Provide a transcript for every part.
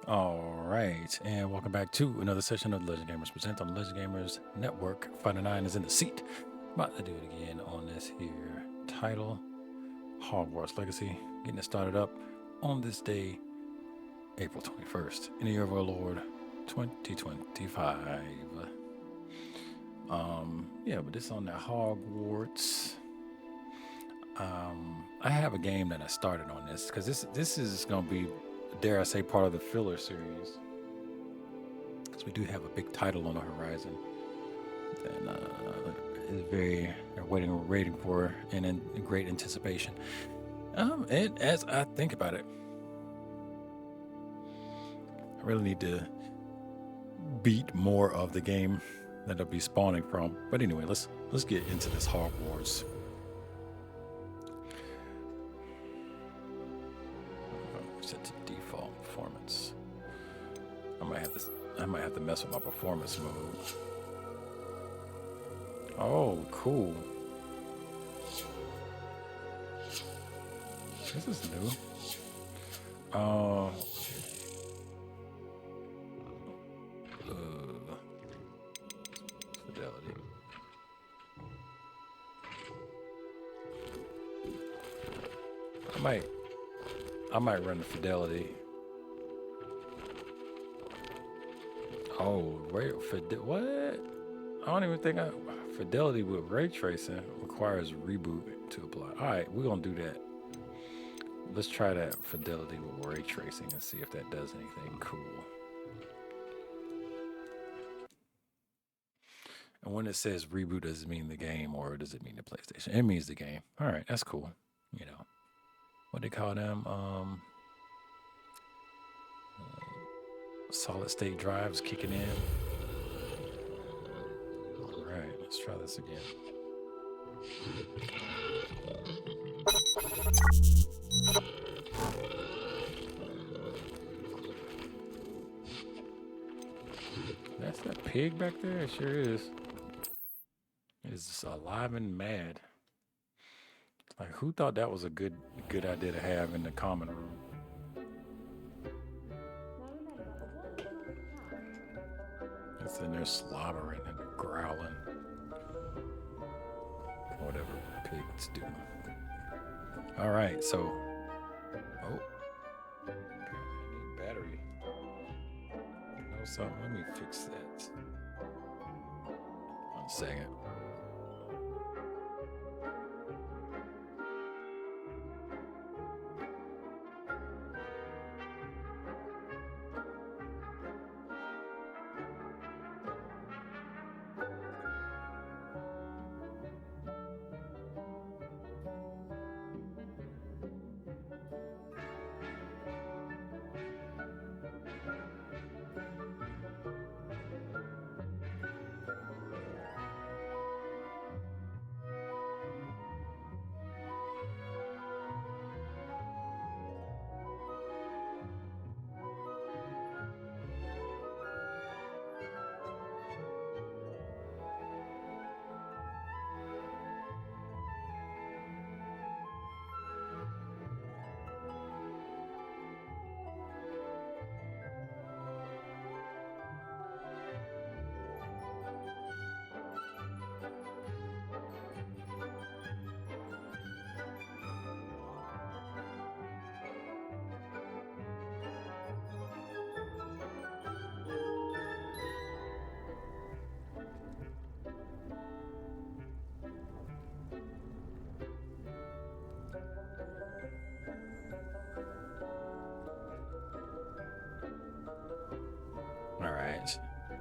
All right, and welcome back to another session of Legend Gamers Present on the Legend Gamers Network. Fighter 9 is in the seat. About to do it again on this here title, Hogwarts Legacy. Getting it started up on this day, April 21st, in the year of our Lord, 2025. Yeah, but this on the Hogwarts. I have a game that I started on this because this is going to be, dare I say, part of the filler series. Because we do have a big title on the horizon. And is very waiting for and in great anticipation. And as I think about it, I really need to beat more of the game that I'll be spawning from. But anyway, let's get into this Hogwarts. Set to default performance. I might have to mess with my performance mode. Oh, cool. This is new. Fidelity. I might run the fidelity. Oh, wait, what? I don't even think fidelity with ray tracing requires reboot to apply. All right, we're gonna do that. Let's try that fidelity with ray tracing and see if that does anything cool. And when it says reboot, does it mean the game or does it mean the PlayStation? It means the game. All right, that's cool. You know, what they call them? Solid state drives kicking in. All right, let's try this again. That's that pig back there? It sure is. It's alive and mad. Like, who thought that was a good idea to have in the common room? It's in there slobbering and growling. Whatever pigs do. All right, so. Oh. I need battery. You know something? Let me fix that. 1 second.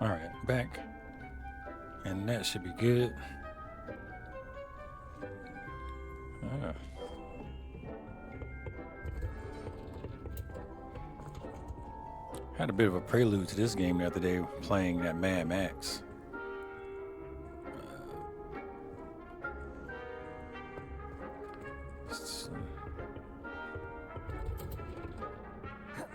All right, back. And that should be good. Had a bit of a prelude to this game the other day playing that Mad Max.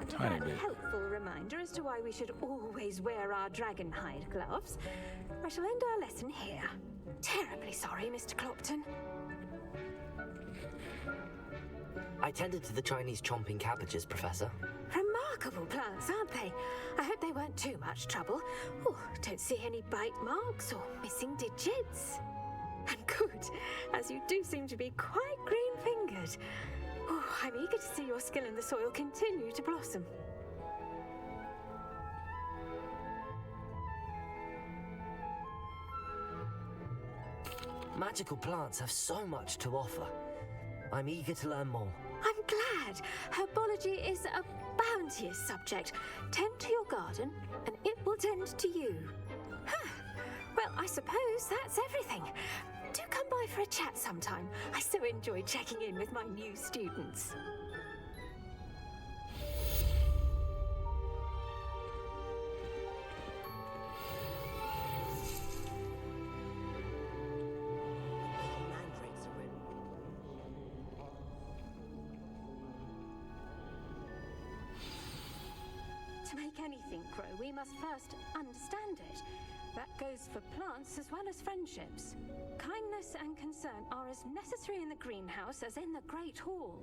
Tiny bit. Helpful reminder as to why we should always wear our dragon hide gloves. I shall end our lesson here. Terribly sorry, Mr. Clopton. I tended to the Chinese chomping cabbages, Professor. Remarkable. remarkable plants, aren't they? I hope they weren't too much trouble. Oh, don't see any bite marks or missing digits. And good, as you do seem to be quite green-fingered. Oh, I'm eager to see your skill in the soil continue to blossom. Magical plants have so much to offer. I'm eager to learn more. I'm glad. Herbology is a bounteous subject. Tend to your garden, and it will tend to you. Huh. Well, I suppose that's everything. Do come by for a chat sometime. I so enjoy checking in with my new students. To make anything grow, we must first understand it. That goes for plants as well as friendships. Kindness and concern are as necessary in the greenhouse as in the Great Hall.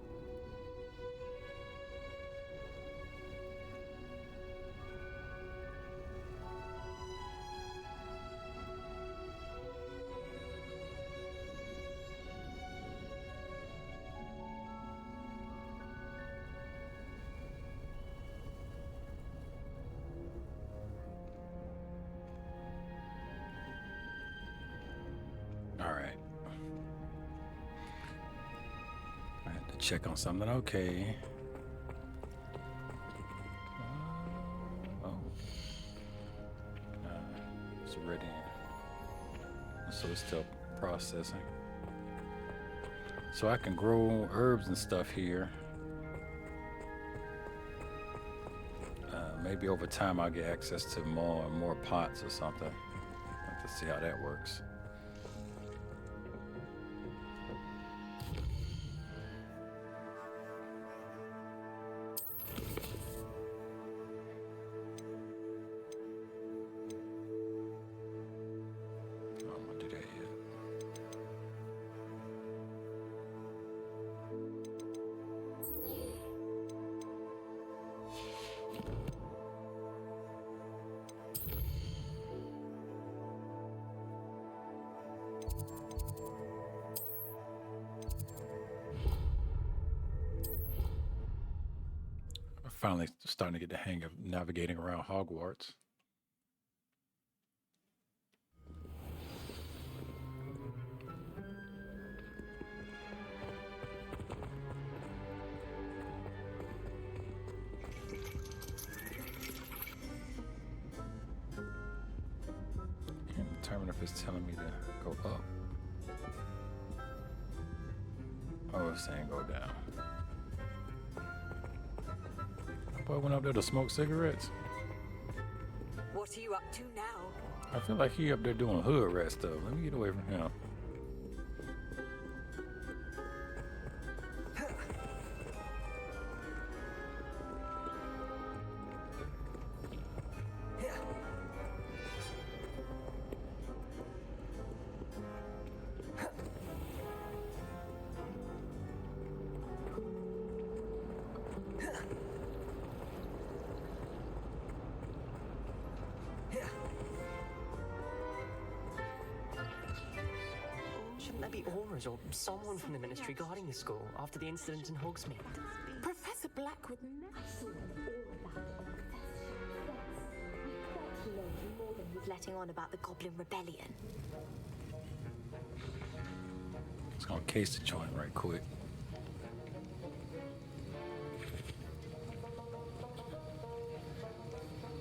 All right. I had to check on something. Okay. Oh. It's ready. So it's still processing. So I can grow herbs and stuff here. Maybe over time I'll get access to more and more pots or something. Have to see how that works. Finally starting to get the hang of navigating around Hogwarts. Can't determine if it's telling me to go up. Oh, it's saying go down. Boy went up there to smoke cigarettes. What are you up to now? I feel like he up there doing hood rat stuff. Let me get away from him. Shouldn't there be auras or someone from the Ministry guarding the school after the incident in Hogsmeade? Professor Black would never. More than he's letting on about the Goblin Rebellion. It's gonna case the joint right quick.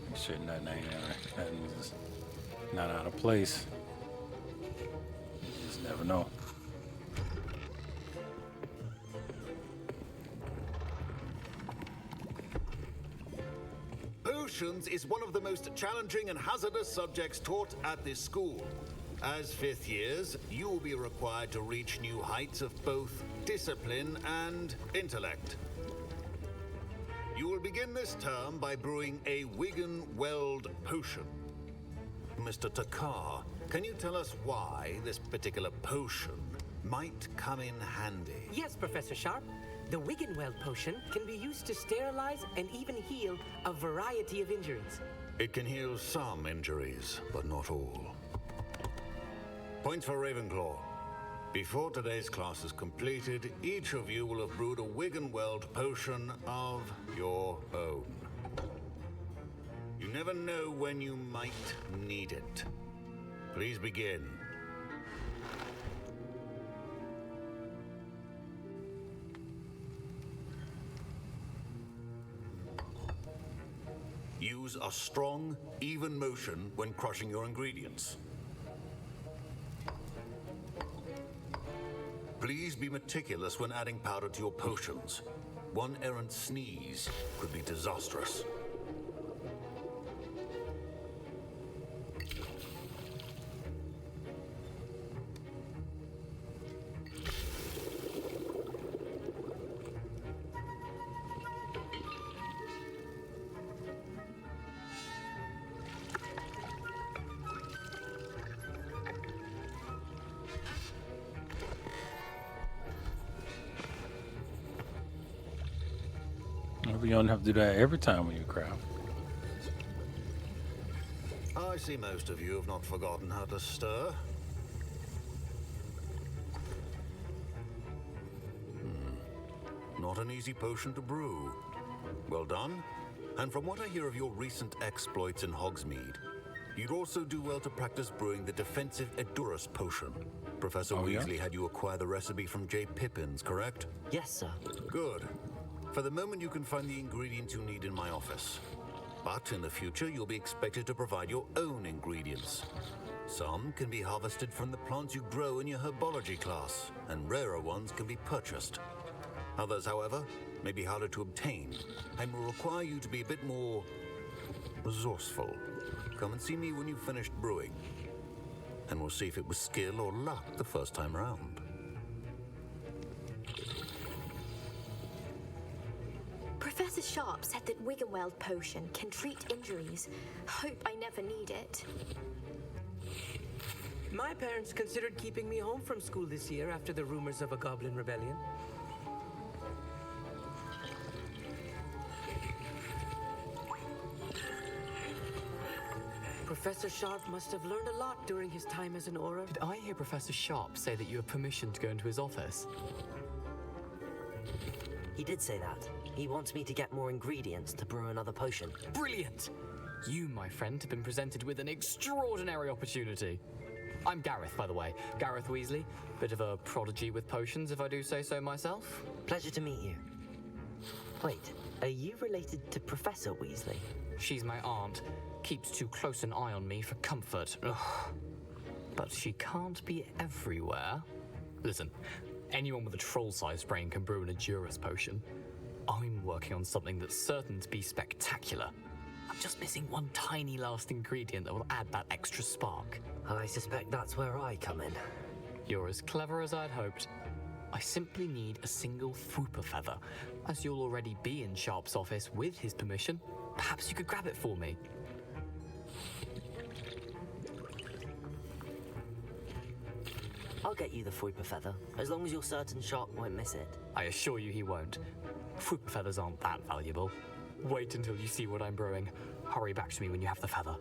Make sure nothing's not out of place. You just never know. Potions is one of the most challenging and hazardous subjects taught at this school. As fifth years, you will be required to reach new heights of both discipline and intellect. You will begin this term by brewing a Wigan-Weld potion. Mr. Takar, can you tell us why this particular potion might come in handy? Yes, Professor Sharp. The Wiggenweld potion can be used to sterilize and even heal a variety of injuries. It can heal some injuries, but not all. Points for Ravenclaw. Before today's class is completed, each of you will have brewed a Wiggenweld potion of your own. You never know when you might need it. Please begin. Use a strong, even motion when crushing your ingredients. Please be meticulous when adding powder to your potions. One errant sneeze could be disastrous. You don't have to do that every time when you craft. I see most of you have not forgotten how to stir. Not an easy potion to brew. Well done. And from what I hear of your recent exploits in Hogsmeade, you'd also do well to practice brewing the defensive Edurus potion. Professor Weasley had you acquire the recipe from J. Pippins, correct? Yes, sir. Good. For the moment, you can find the ingredients you need in my office. But in the future, you'll be expected to provide your own ingredients. Some can be harvested from the plants you grow in your herbology class, and rarer ones can be purchased. Others, however, may be harder to obtain, and will require you to be a bit more resourceful. Come and see me when you've finished brewing, and we'll see if it was skill or luck the first time around. Professor Sharp said that Wiggenweld potion can treat injuries. Hope I never need it. My parents considered keeping me home from school this year after the rumors of a goblin rebellion. Professor Sharp must have learned a lot during his time as an Auror. Did I hear Professor Sharp say that you have permission to go into his office? He did say that. He wants me to get more ingredients to brew another potion. Brilliant! You, my friend, have been presented with an extraordinary opportunity. I'm Gareth, by the way. Gareth Weasley. Bit of a prodigy with potions, if I do say so myself. Pleasure to meet you. Wait, are you related to Professor Weasley? She's my aunt. Keeps too close an eye on me for comfort. Ugh. But she can't be everywhere. Listen, anyone with a troll-sized brain can brew an Edurus potion. I'm working on something that's certain to be spectacular. I'm just missing one tiny last ingredient that will add that extra spark. I suspect that's where I come in. You're as clever as I'd hoped. I simply need a single Fwooper feather. As you'll already be in Sharp's office with his permission, perhaps you could grab it for me. I'll get you the Fwooper feather, as long as you're certain Sharp won't miss it. I assure you he won't. Fwooper feathers aren't that valuable. Wait until you see what I'm brewing. Hurry back to me when you have the feather.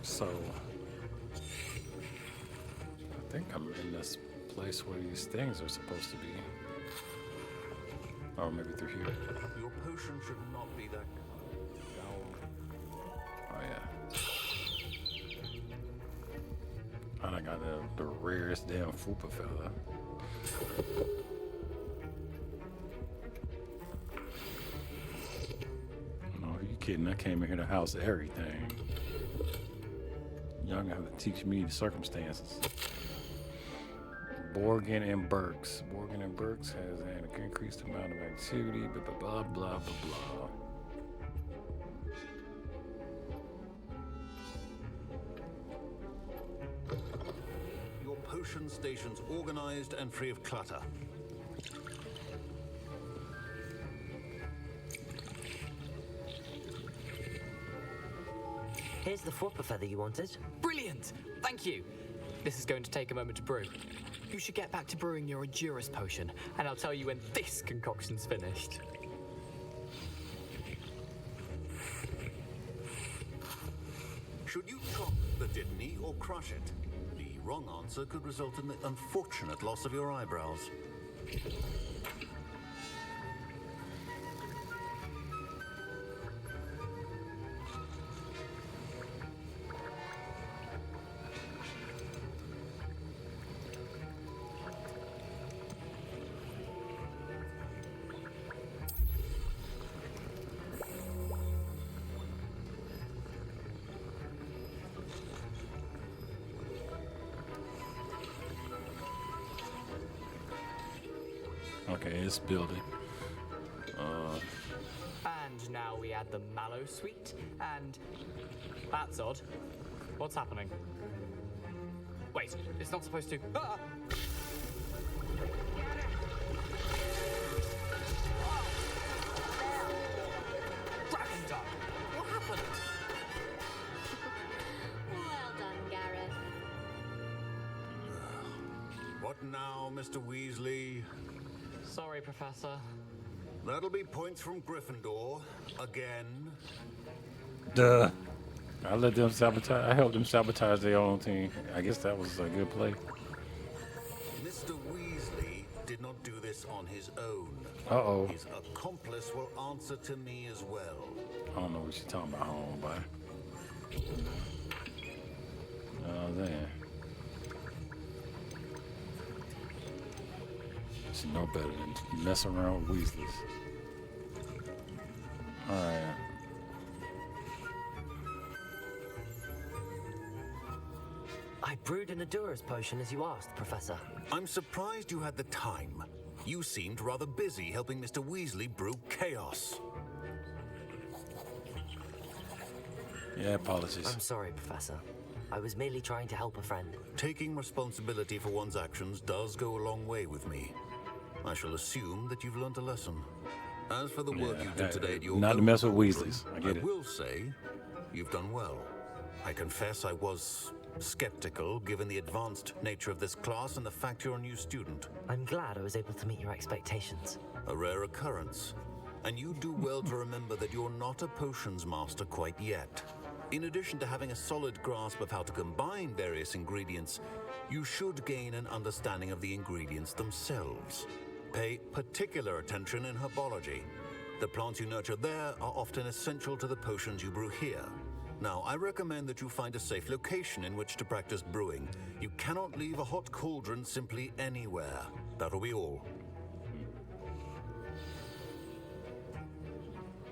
So, I think I'm in this place where these things are supposed to be. Or maybe through here. Your potion should not be that Oh, yeah. And I got the rarest damn Fwooper feather. No, are you kidding? I came in here to house everything. Y'all gonna have to teach me the circumstances. Borgin and Burks. Borgin and Burks has an increased amount of activity, blah, blah, blah, blah, blah, blah. Your potions stations organized and free of clutter. Here's the Fwopper feather you wanted. Brilliant! Thank you! This is going to take a moment to brew. You should get back to brewing your Endurus potion, and I'll tell you when this concoction's finished. Should you chop the Dittany or crush it? The wrong answer could result in the unfortunate loss of your eyebrows. Okay, it's building. And now we add the mallow sweet, and that's odd. What's happening? Wait, it's not supposed to. Ah! Dragon Dog! What happened? Well done, Gareth. What now, Mr. Weasley? Sorry, Professor. That'll be points from Gryffindor. Again. Duh. I let them sabotage. I helped them sabotage their own team. I guess that was a good play. Mr. Weasley did not do this on his own. Uh-oh. His accomplice will answer to me as well. I don't know what you're talking about, homeboy. Oh, there. She know better than mess around with Weasleys. Alright. I brewed an Endurus potion as you asked, Professor. I'm surprised you had the time. You seemed rather busy helping Mr. Weasley brew chaos. Yeah, apologies. I'm sorry, Professor. I was merely trying to help a friend. Taking responsibility for one's actions does go a long way with me. I shall assume that you've learned a lesson. As for the work Yeah, you did today at your not to own mess with cauldron, Weasleys. I get it. will say you've done well. I confess I was skeptical given the advanced nature of this class and the fact you're a new student. I'm glad I was able to meet your expectations. A rare occurrence. And you do well to remember that you're not a potions master quite yet. In addition to having a solid grasp of how to combine various ingredients, you should gain an understanding of the ingredients themselves. Pay particular attention in herbology. The plants you nurture there are often essential to the potions you brew here. Now, I recommend that you find a safe location in which to practice brewing. You cannot leave a hot cauldron simply anywhere. That'll be all.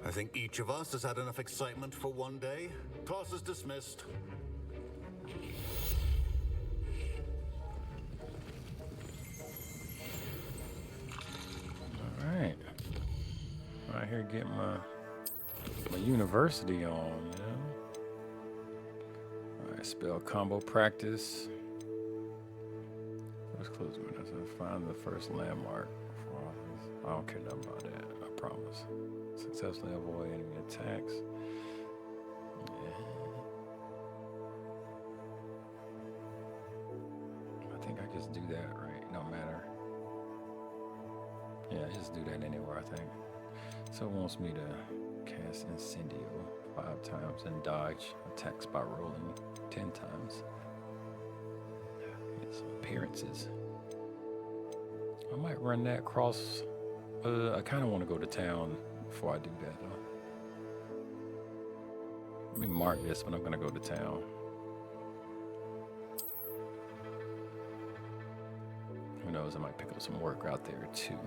I think each of us has had enough excitement for one day. Class is dismissed. Alright. Right here getting my university on, you know. Alright, spell combo practice. First close windows and find the first landmark for office. I don't care nothing about that, I promise. Successfully avoid enemy attacks. Yeah. I think I just do that, right? No matter. Yeah, I just do that anywhere, I think. So it wants me to cast Incendio 5 times and dodge attacks by rolling 10 times. Get some appearances. I might run that across. I kind of want to go to town before I do that, though. Let me mark this when I'm going to go to town. Who knows, I might pick up some work out there, too.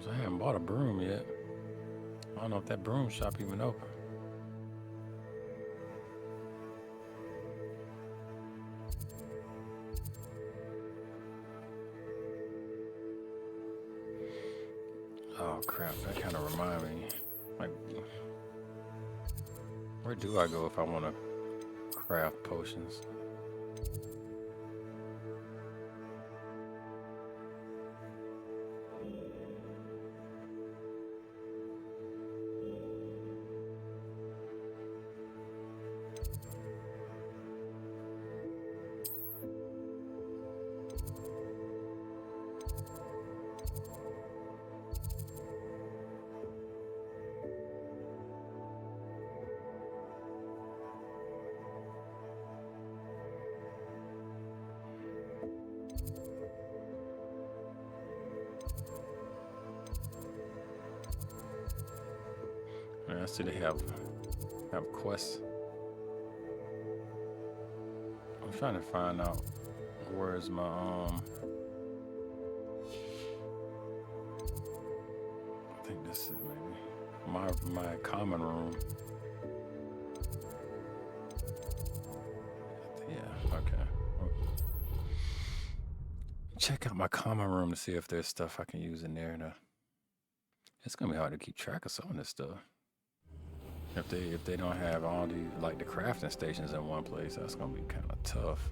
So I haven't bought a broom yet. I don't know if that broom shop even open. Oh crap, that kind of remind me. Like, where do I go if I want to craft potions? I see they have quests. I'm trying to find out where's my I think this is maybe my common room. Yeah, okay. Check out my common room to see if there's stuff I can use in there. It's gonna be hard to keep track of some of this stuff. If they don't have all the the crafting stations in one place, that's gonna be kind of tough.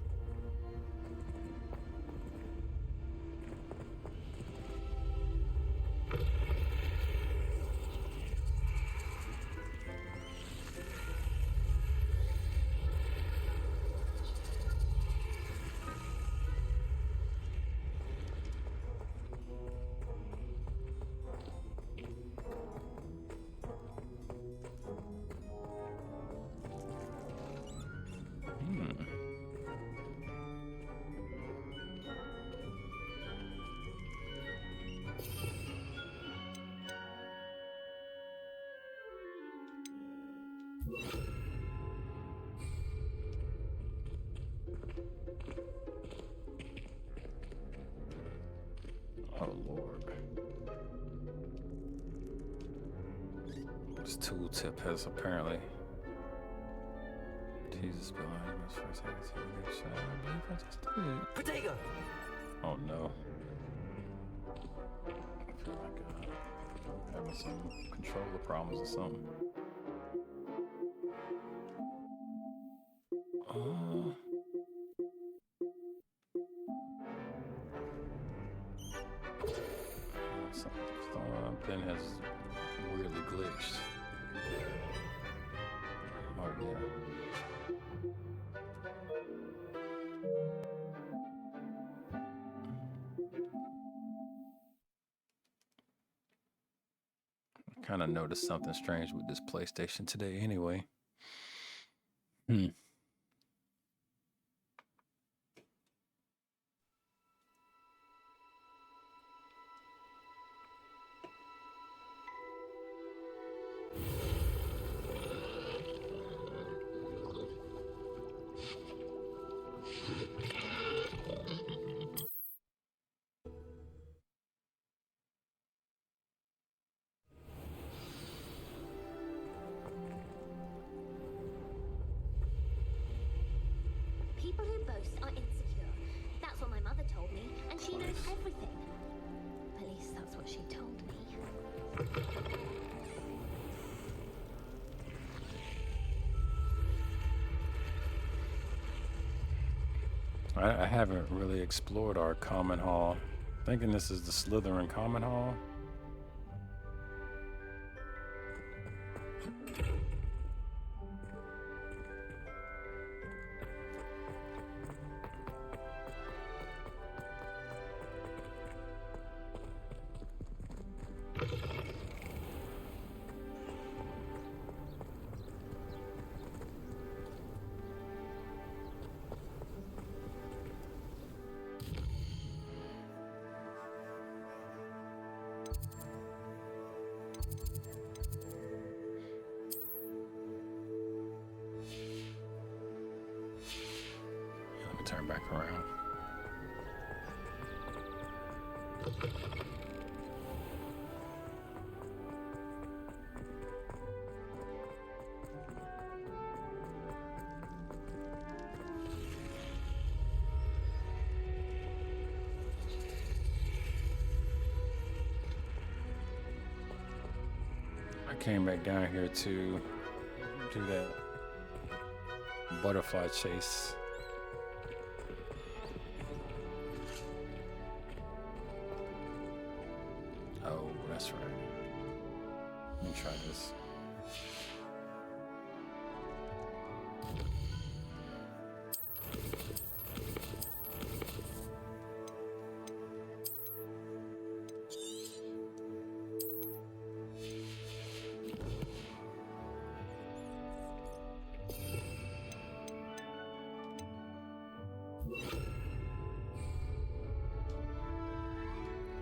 Oh Lord. This tooltip has apparently Jesus spell items first I can see the next shot. I believe I just did. Protego! Oh no. I feel like I'm having some controller problems or something. Something has weirdly glitched. Oh yeah. I kind of noticed something strange with this PlayStation today anyway. People who boast are insecure. That's what my mother told me, and she knows everything. At least that's what she told me. I haven't really explored our common hall. Thinking this is the Slytherin common hall. Turn back around. came back down here to do that butterfly chase. Oh, that's right. Let me try this.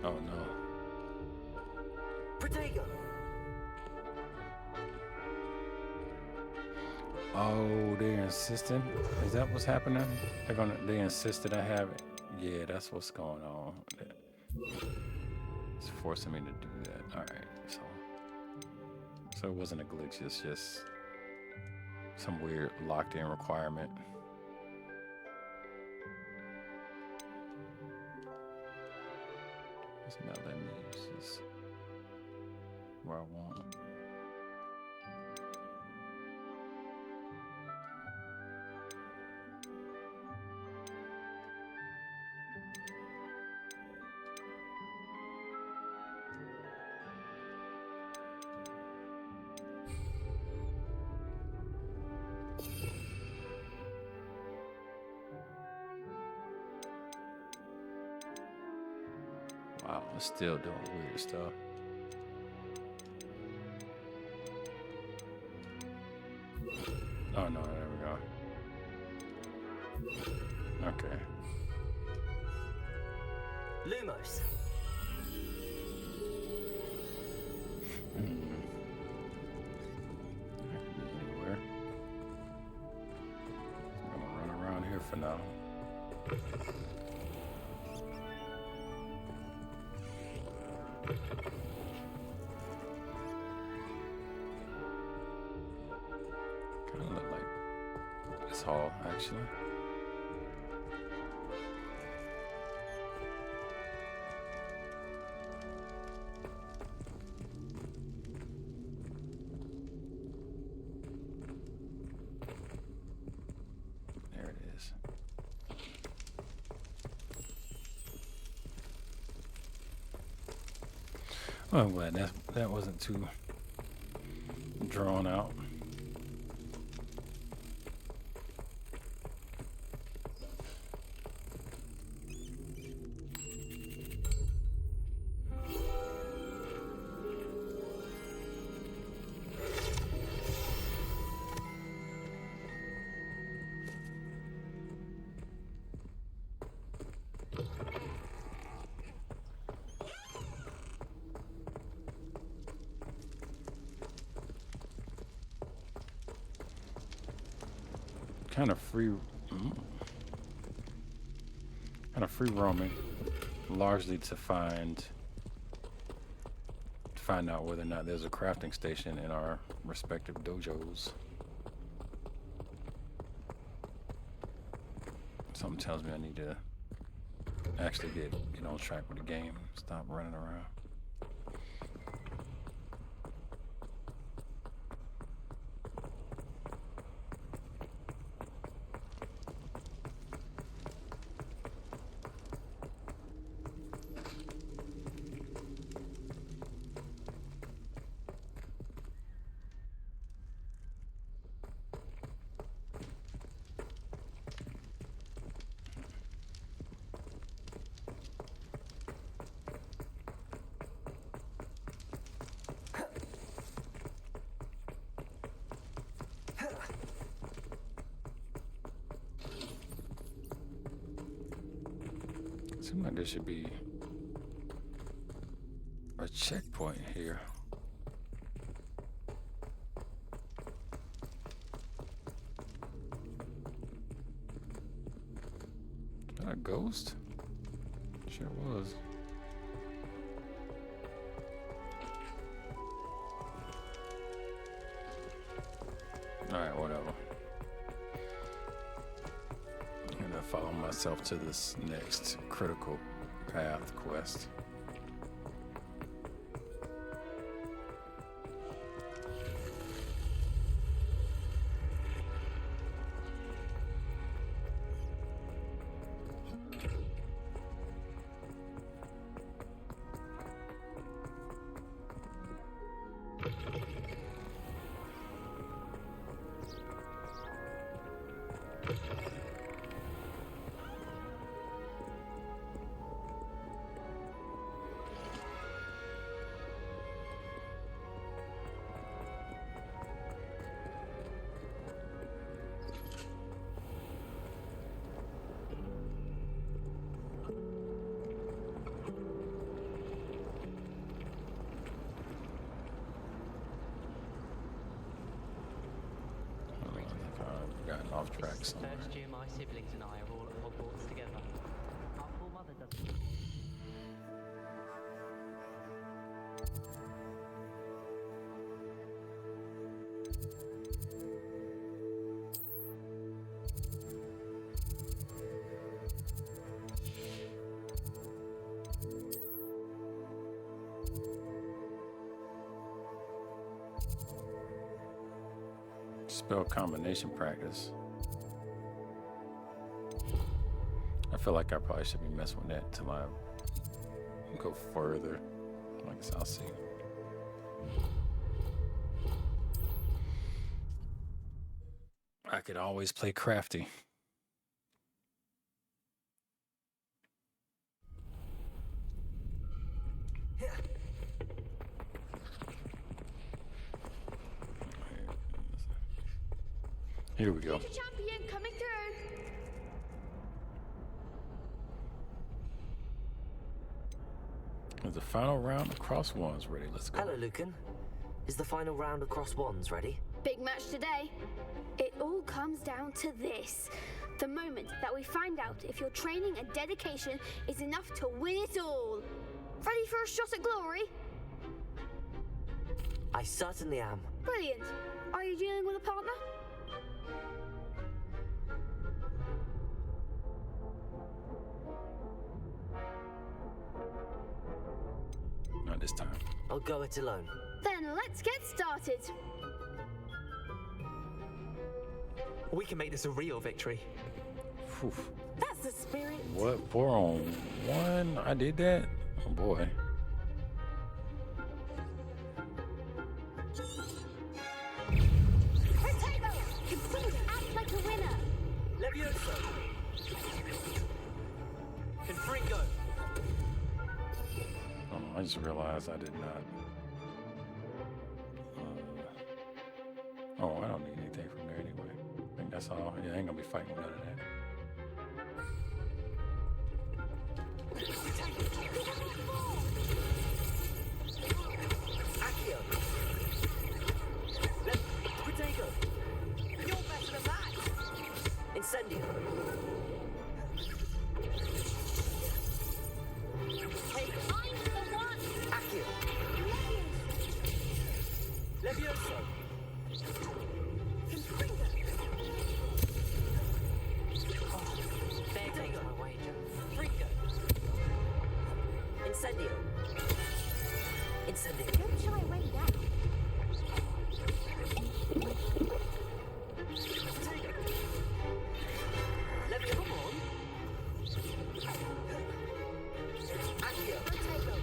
Oh no. Protego! Oh, they're insisting. Is that what's happening? They insisted I have it. Yeah, that's what's going on. It's forcing me to do that. All right, so it wasn't a glitch. It's just some weird locked-in requirement. It's not letting me use this where I want. Wow, it's still doing weird stuff. Oh no, there we go. Okay. Lumos. That could be anywhere. I'm gonna run around here for now. Kind of look like this hall, actually. There it is. Well, I'm glad that wasn't too drawn out. Kind of free roaming, largely to find out whether or not there's a crafting station in our respective dojos. Something tells me I need to actually get on track with the game, stop running around. Seems like there should be a checkpoint here. Is that a ghost? Sure was. Alright, whatever. I'm gonna follow myself to this next critical path quest. Gotten off track This is the somewhere. first year my siblings and I are all at Hogwarts together. Our poor mother doesn't. Spell combination practice. I feel like I probably should be messing with that till I go further. I guess I'll see. I could always play crafty. Here we go. Future champion coming through. Is the final round of cross ones ready? Let's go. Hello, Lucan. Is the final round of cross wands ready? Big match today. It all comes down to this. The moment that we find out if your training and dedication is enough to win it all. Ready for a shot at glory? I certainly am. Brilliant. Are you dealing with a partner? Not this time. I'll go it alone. Then let's get started. We can make this a real victory. Whew. That's the spirit. What? 4 on 1? I did that? Oh boy. Potato! Act like a winner. Levioso! Confringo! Oh, I just realized I did not. Oh, I don't need anything from there anyway. I think that's all. Yeah, I ain't gonna be fighting with none of that. Accio! Potato! You're better than that! Incendio! Hey! I'm the one. Accio! Levioso! There goes my wager. Fringo! Incendio! Incendio! Don't shy away now. Let me come on! Accio! Potato.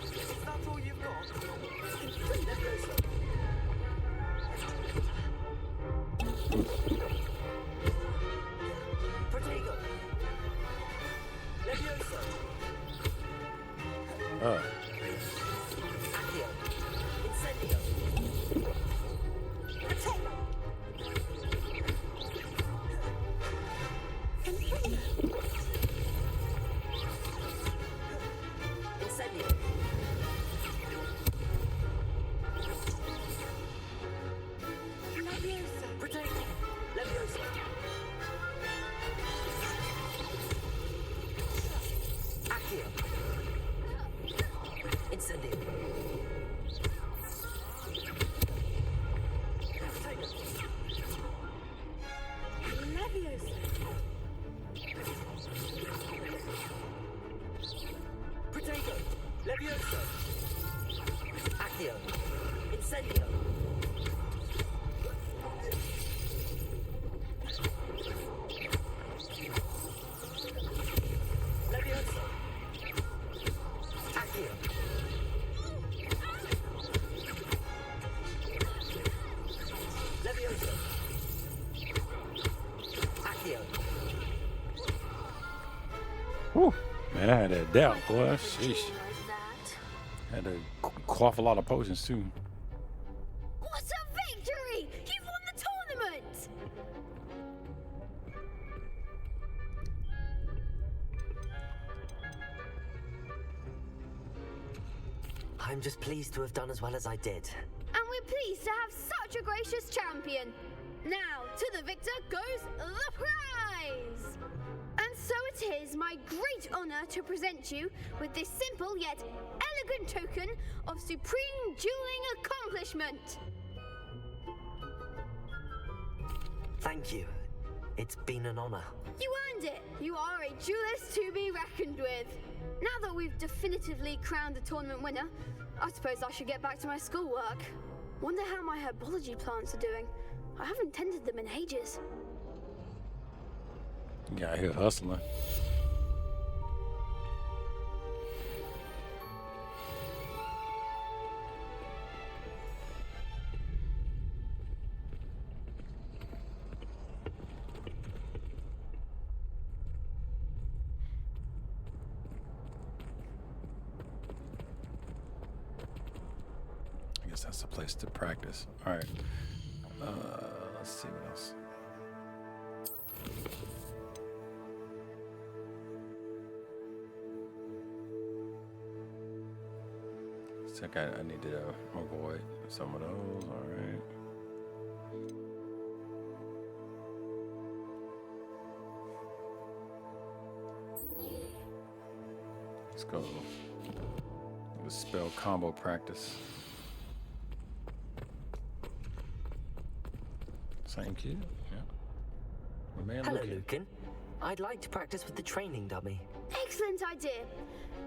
Is that all you've got? Levioso! Protego! Levioso! Oh, Accio! Incendio! Protego! Incendio! Protego! Levioso! Accio! Incendio! Protego! Protego! Levioso! Accio! Incendio! Levioso! Accio! Levioso! Accio! whew. Man, I had that doubt, boy. Sheesh. Like that. Had to quaff a lot of potions too. What a victory! You've won the tournament! I'm just pleased to have done as well as I did. And we're pleased to have such a gracious champion. Now, to the victor goes the prize! And so it is my great honor to present you with this simple yet elegant token of supreme dueling accomplishment. Thank you. It's been an honor. You earned it. You are a duelist to be reckoned with. Now that we've definitively crowned the tournament winner, I suppose I should get back to my schoolwork. Wonder how my herbology plants are doing. I haven't tended them in ages. You out here hustling. I guess that's the place to practice. All right. Let's see what else. It's like I need to avoid some of those. All right. Let's go. Let's spell combo practice. Thank you. Yeah. My man Hello, Lucan. Lucan. I'd like to practice with the training dummy. Excellent idea.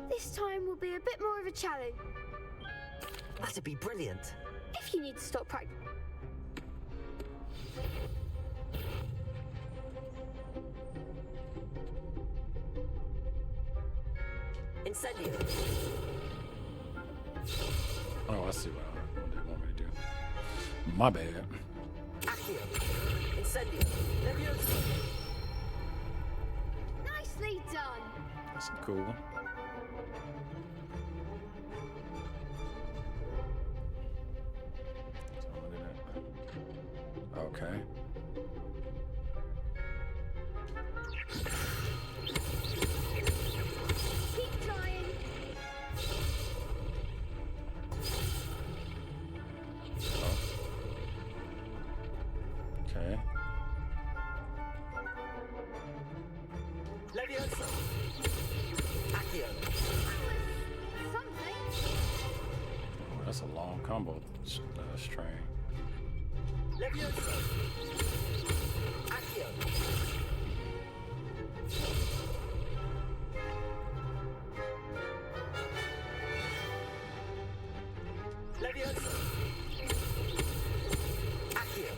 This time will be a bit more of a challenge. That'd be brilliant. If you need to stop practice. Incendio. Oh, I see what they want me to do. My bad. Accio. Incendio. Leviosa. Nicely done. That's a cool one. So I'm gonna do that. Okay. Keep trying. Okay. Leviosa. Accio. Something. Oh, that's a long combo string. Leviosa. Accio. Leviosa. Accio.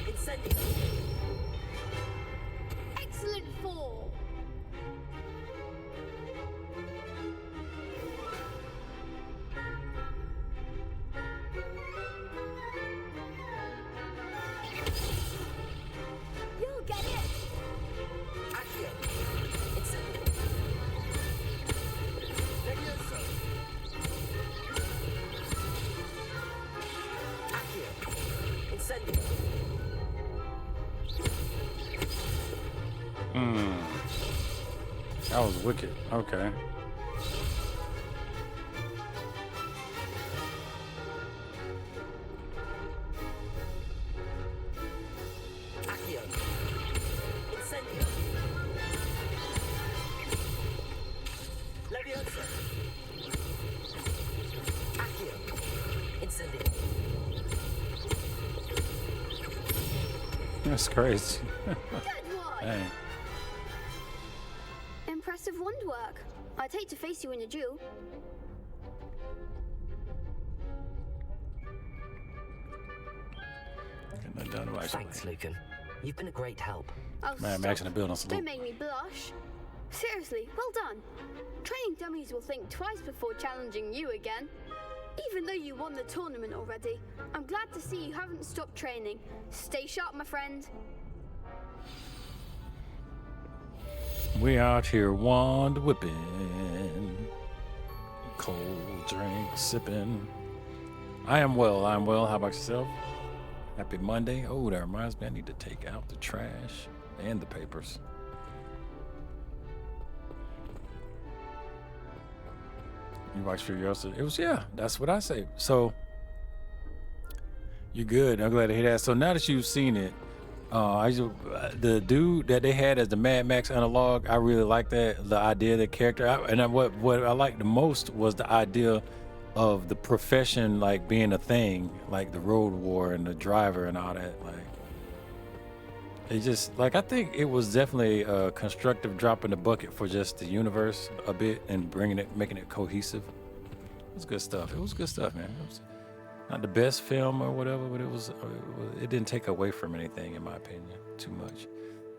Incendio. Excellent fall. You'll get it. Accio. Incendio. Leviosa. Accio. Incendio. That was wicked. Okay. Accio. Incendio. Leviosa. Accio. Incendio. That's crazy. Good one. Hey. Impressive wand work. I'd hate to face you in a duel. Getting that done right. Thanks, Lucan. You've been a great help. Oh, Man, stop. Max in the building. Don't Salute. make me blush. Seriously, well done. Training dummies will think twice before challenging you again. Even though you won the tournament already, I'm glad to see you haven't stopped training. Stay sharp, my friend. We out here wand whipping, cold drink sipping. I am well. I'm well. How about yourself? Happy Monday. Oh, that reminds me. I need to take out the trash and the papers. You watch Furiosa? It was, yeah, that's what I say. So You're good. I'm glad to hear that. So now that you've seen it, the dude that they had as the Mad Max analog, I really like that. The idea of the character, what I liked the most was the idea of the profession like being a thing, like the road war and the driver and all that. Like, it just like I think it was definitely a constructive drop in the bucket for just the universe a bit and making it cohesive. It was good stuff. It was good stuff, man. It was not the best film or whatever, but it didn't take away from anything, in my opinion, too much.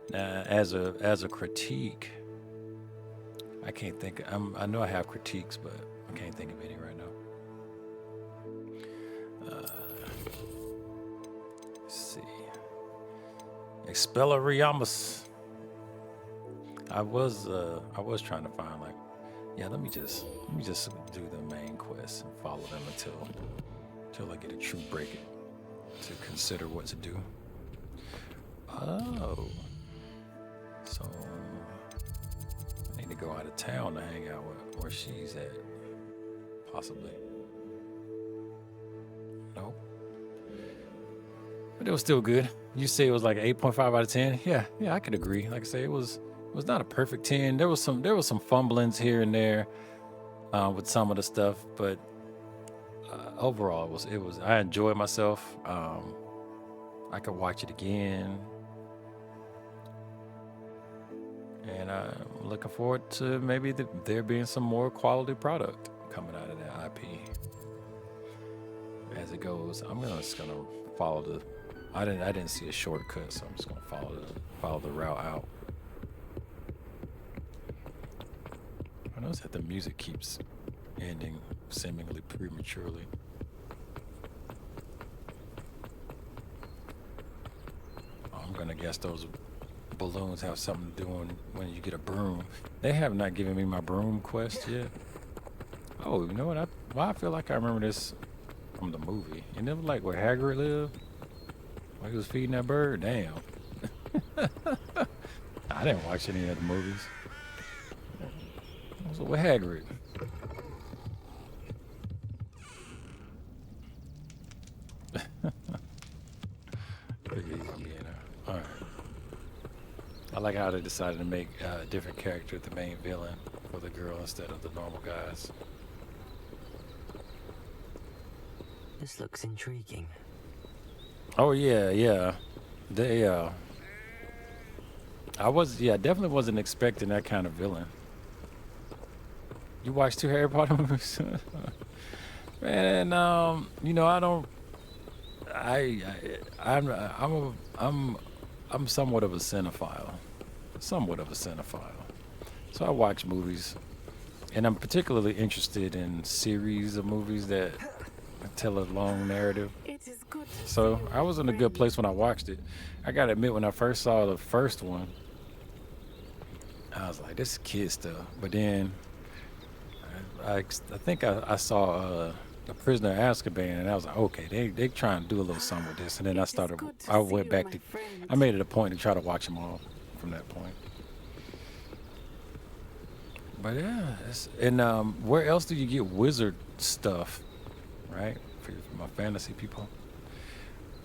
Now, as a critique, I can't think. I know I have critiques, but I can't think of any right now. Let's see. Expelliarmus. I was trying to find like, yeah. Let me just do the main quest and follow them until I get a true break to consider what to do. Oh, so I need to go out of town to hang out with where she's at, possibly. Nope. But it was still good. You say it was like 8.5 out of 10. Yeah, I could agree. Like I say, it was not a perfect 10. There was some fumblings here and there with some of the stuff, but overall it was I enjoyed myself. I could watch it again, and I'm looking forward to maybe there being some more quality product coming out of that IP as it goes. I'm just gonna follow the. I didn't see a shortcut, so I'm just gonna follow the route out. I notice that the music keeps ending seemingly prematurely. I'm gonna guess those balloons have something to do when you get a broom. They have not given me my broom quest yet. Oh, you know what? I feel like I remember this from the movie. You never like where Hagrid lived? When he was feeding that bird? Damn. I didn't watch any of the movies. What's up with Hagrid? All right. I like how they decided to make a different character the main villain for the girl instead of the normal guys. This looks intriguing. Oh yeah. They I definitely wasn't expecting that kind of villain. You watched 2 Harry Potter movies? Man, you know, I'm somewhat of a cinephile. So I watch movies, and I'm particularly interested in series of movies that tell a long narrative. It is good. So I was in a good place when I watched it. I gotta admit, when I first saw the first one, I was like, this is kid stuff. But then I think I saw The Prisoner of Azkaban, and I was like, okay, they trying to do a little something with this. And then I went back to, I made it a point to try to watch them all from that point. But yeah, where else do you get wizard stuff, right? For my fantasy people,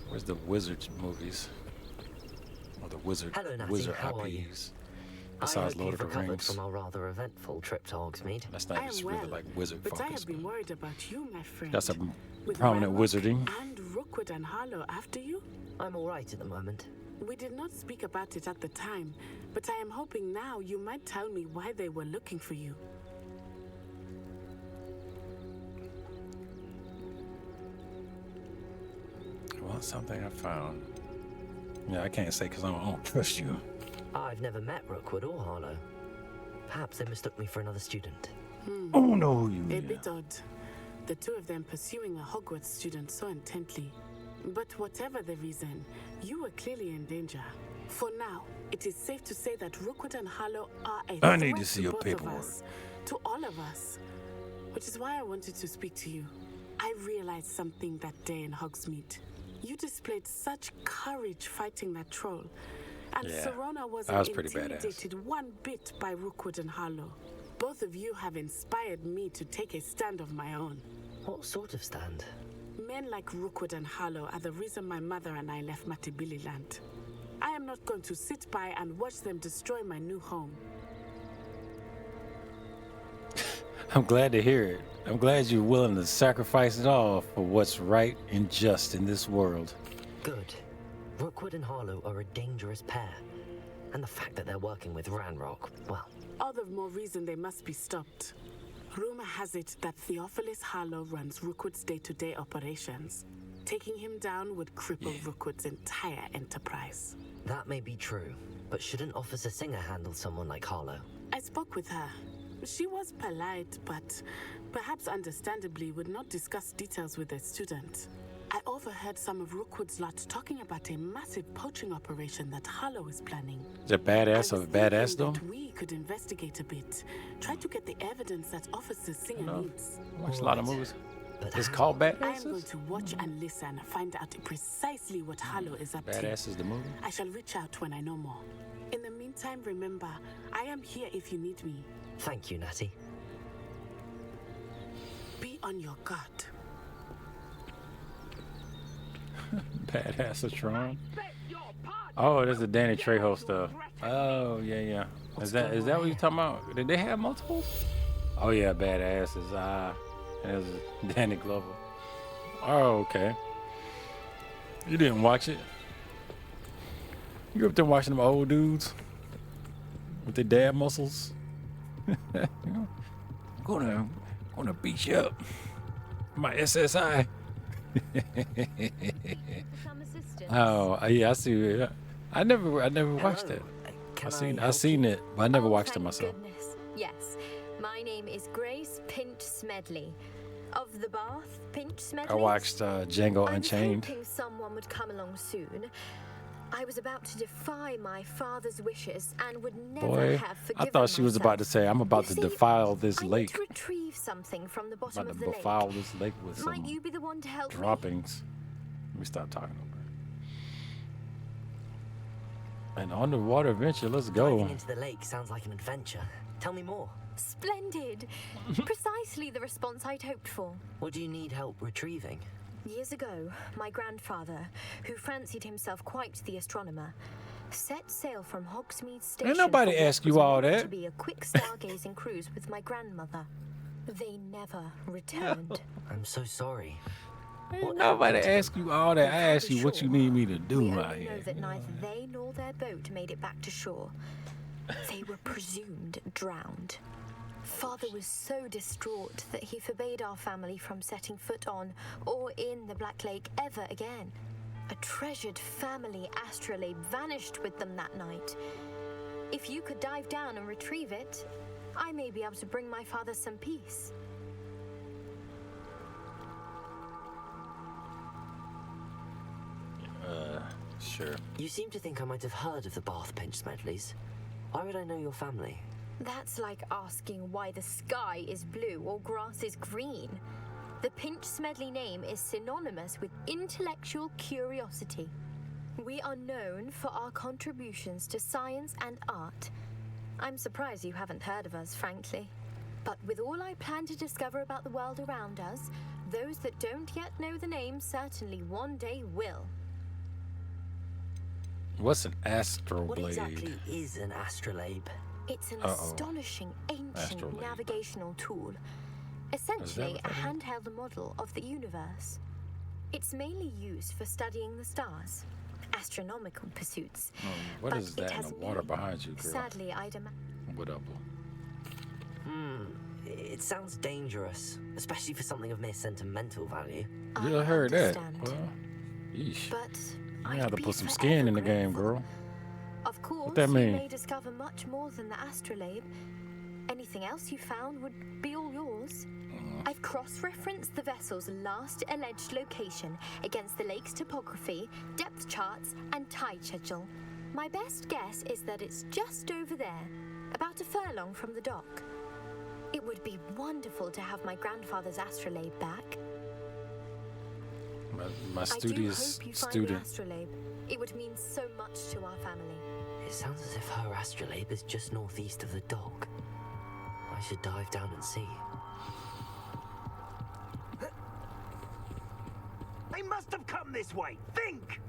where's the wizard movies or the wizard How are you? IPs? I Besides hope Lord you've of the recovered Rings, from our rather eventful trip to Hogsmeade. that's I not am just well, really like wizard but I focus. have been worried about you, my friend. That's a With prominent Ranrock wizarding. And Rookwood and Harlow after you? I'm all right at the moment. We did not speak about it at the time, but I am hoping now you might tell me why they were looking for you. Well, it's something I found. Yeah, I can't say because I don't trust you. I've never met Rookwood or Harlow. Perhaps they mistook me for another student. Oh no, you. A bit odd. The two of them pursuing a Hogwarts student so intently. But whatever the reason, you were clearly in danger. For now, it is safe to say that Rookwood and Harlow are a I need to threat see your both paperwork. of us, to all of us. Which is why I wanted to speak to you. I realized something that day in Hogsmeade. You displayed such courage fighting that troll. And Yeah, Serona that wasn't was pretty badass. intimidated one bit by Rookwood and Harlow. Both of you have inspired me to take a stand of my own. What sort of stand? Men like Rookwood and Harlow are the reason my mother and I left Matibililand. I am not going to sit by and watch them destroy my new home. I'm glad to hear it. I'm glad you're willing to sacrifice it all for what's right and just in this world. Good. Rookwood and Harlow are a dangerous pair. And the fact that they're working with Ranrock, well... All the more reason they must be stopped. Rumor has it that Theophilus Harlow runs Rookwood's day-to-day operations. Taking him down would cripple Rookwood's entire enterprise. That may be true, but shouldn't Officer Singer handle someone like Harlow? I spoke with her. She was polite, but perhaps understandably would not discuss details with a student. I overheard some of Rookwood's lot talking about a massive poaching operation that Harlow is planning. Is that badass of a badass though? That we could investigate a bit. Try to get the evidence that Officer Singer needs. Watch a lot of movies. But It's how? called I am going Badasses? to watch and listen, find out precisely what Harlow is up to. Badasses the movie? I shall reach out when I know more. In the meantime, remember, I am here if you need me. Thank you, Natty. Be on your guard. Badassatron. Oh, there's the Danny Trejo stuff. Oh, yeah. Is that what you're talking about? Did they have multiples? Oh yeah, badasses. There's Danny Glover. Oh, okay. You didn't watch it? You up there watching them old dudes with their dad muscles? gonna beat you up. My SSI. Oh yeah, I see. Yeah. I never watched it. I seen it, but I never watched it myself. Goodness. Yes, my name is Grace Pinch Smedley, of the Bath. Pinch Smedley. I watched Django Unchained. I was hoping someone would come along soon. I was about to defy my father's wishes and would never Boy, have I forgiven thought she was about to myself. say, "I'm about You to see, defile this I need lake. to retrieve something from the bottom About of to the lake. defile this lake with Might some you be the one to help me? droppings." Let me stop talking over it. An underwater adventure. Let's go. Diving into the lake sounds like an adventure. Tell me more. Splendid. Precisely the response I'd hoped for. What do you need help retrieving? Years ago, my grandfather, who fancied himself quite the astronomer, set sail from Hogsmeade Station. Ain't nobody for what ask you was all meant that. To be a quick stargazing cruise with my grandmother. They never returned. I'm so sorry. Ain't nobody ask you all that. I asked you what you need me to We do out only know here. that neither they nor their boat made it back to shore. They were presumed drowned. Father was so distraught that he forbade our family from setting foot on or in the Black Lake ever again. A treasured family astrolabe vanished with them that night. If you could dive down and retrieve it, I may be able to bring my father some peace. Sure. You seem to think I might have heard of the Bath Pinch Smedleys. Why would I know your family? That's like asking why the sky is blue or grass is green. The Pinch Smedley name is synonymous with intellectual curiosity. We are known for our contributions to science and art. I'm surprised you haven't heard of us, frankly. But with all I plan to discover about the world around us, those that don't yet know the name certainly one day will. What's an astroblade? What exactly is an astrolabe? It's an Uh-oh. astonishing ancient Astrolabe. navigational tool. Essentially, what a that is? handheld model of the universe. It's mainly used for studying the stars, astronomical pursuits. What but is it that in has the water meaning. behind you, girl? Sadly, I'd imagine. What up, boo? It sounds dangerous, especially for something of mere sentimental value. You I heard that? understand. Well, yeesh. But You I'd have to be put some forever skin in the game, grateful. girl. Of course, that mean? you may discover much more than the astrolabe. Anything else you found would be all yours. I've cross-referenced the vessel's last alleged location against the lake's topography, depth charts, and tide schedule. My best guess is that it's just over there, about a furlong from the dock. It would be wonderful to have my grandfather's astrolabe back. My I do studious hope you find the student. astrolabe. It would mean so much to our family. It sounds as if her astrolabe is just northeast of the dock. I should dive down and see. They must have come this way. Think!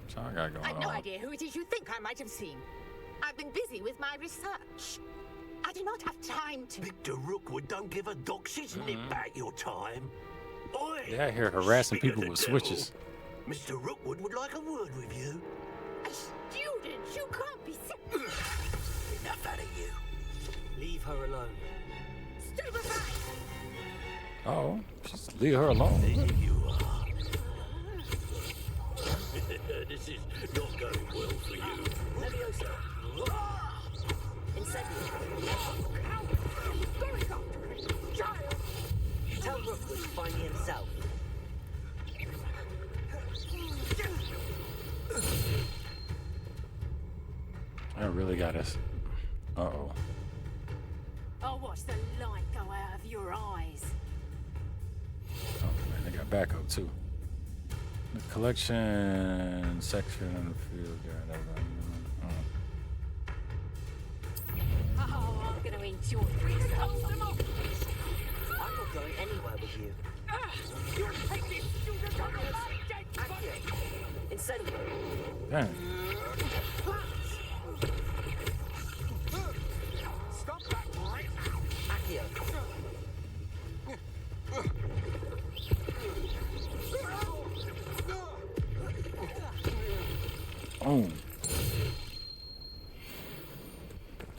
So I got going I've no on. idea who it is you think I might have seen. I've been busy with my research. I do not have time to... Victor Rookwood don't give a doxy's nip back your time. Oi! Yeah, I hear harassing Speak of people the with devil, switches. Mr. Rookwood would like a word with you. A student? You can't be... Enough out of you. Leave her alone. Stupefy! Oh, just leave her alone. There you are. This is not going well for you. Leviosa. Tell Rookwood to find me himself. I really got us. Uh-oh. Oh, watch the light go out of your eyes. Oh man, they got backup too. The collection section in the field guide. Oh, I'm going to enjoy this. I'm not going anywhere with you. You'll take this student on a dead body! Incendio. Dang. Stop that right now! Accio. Oh.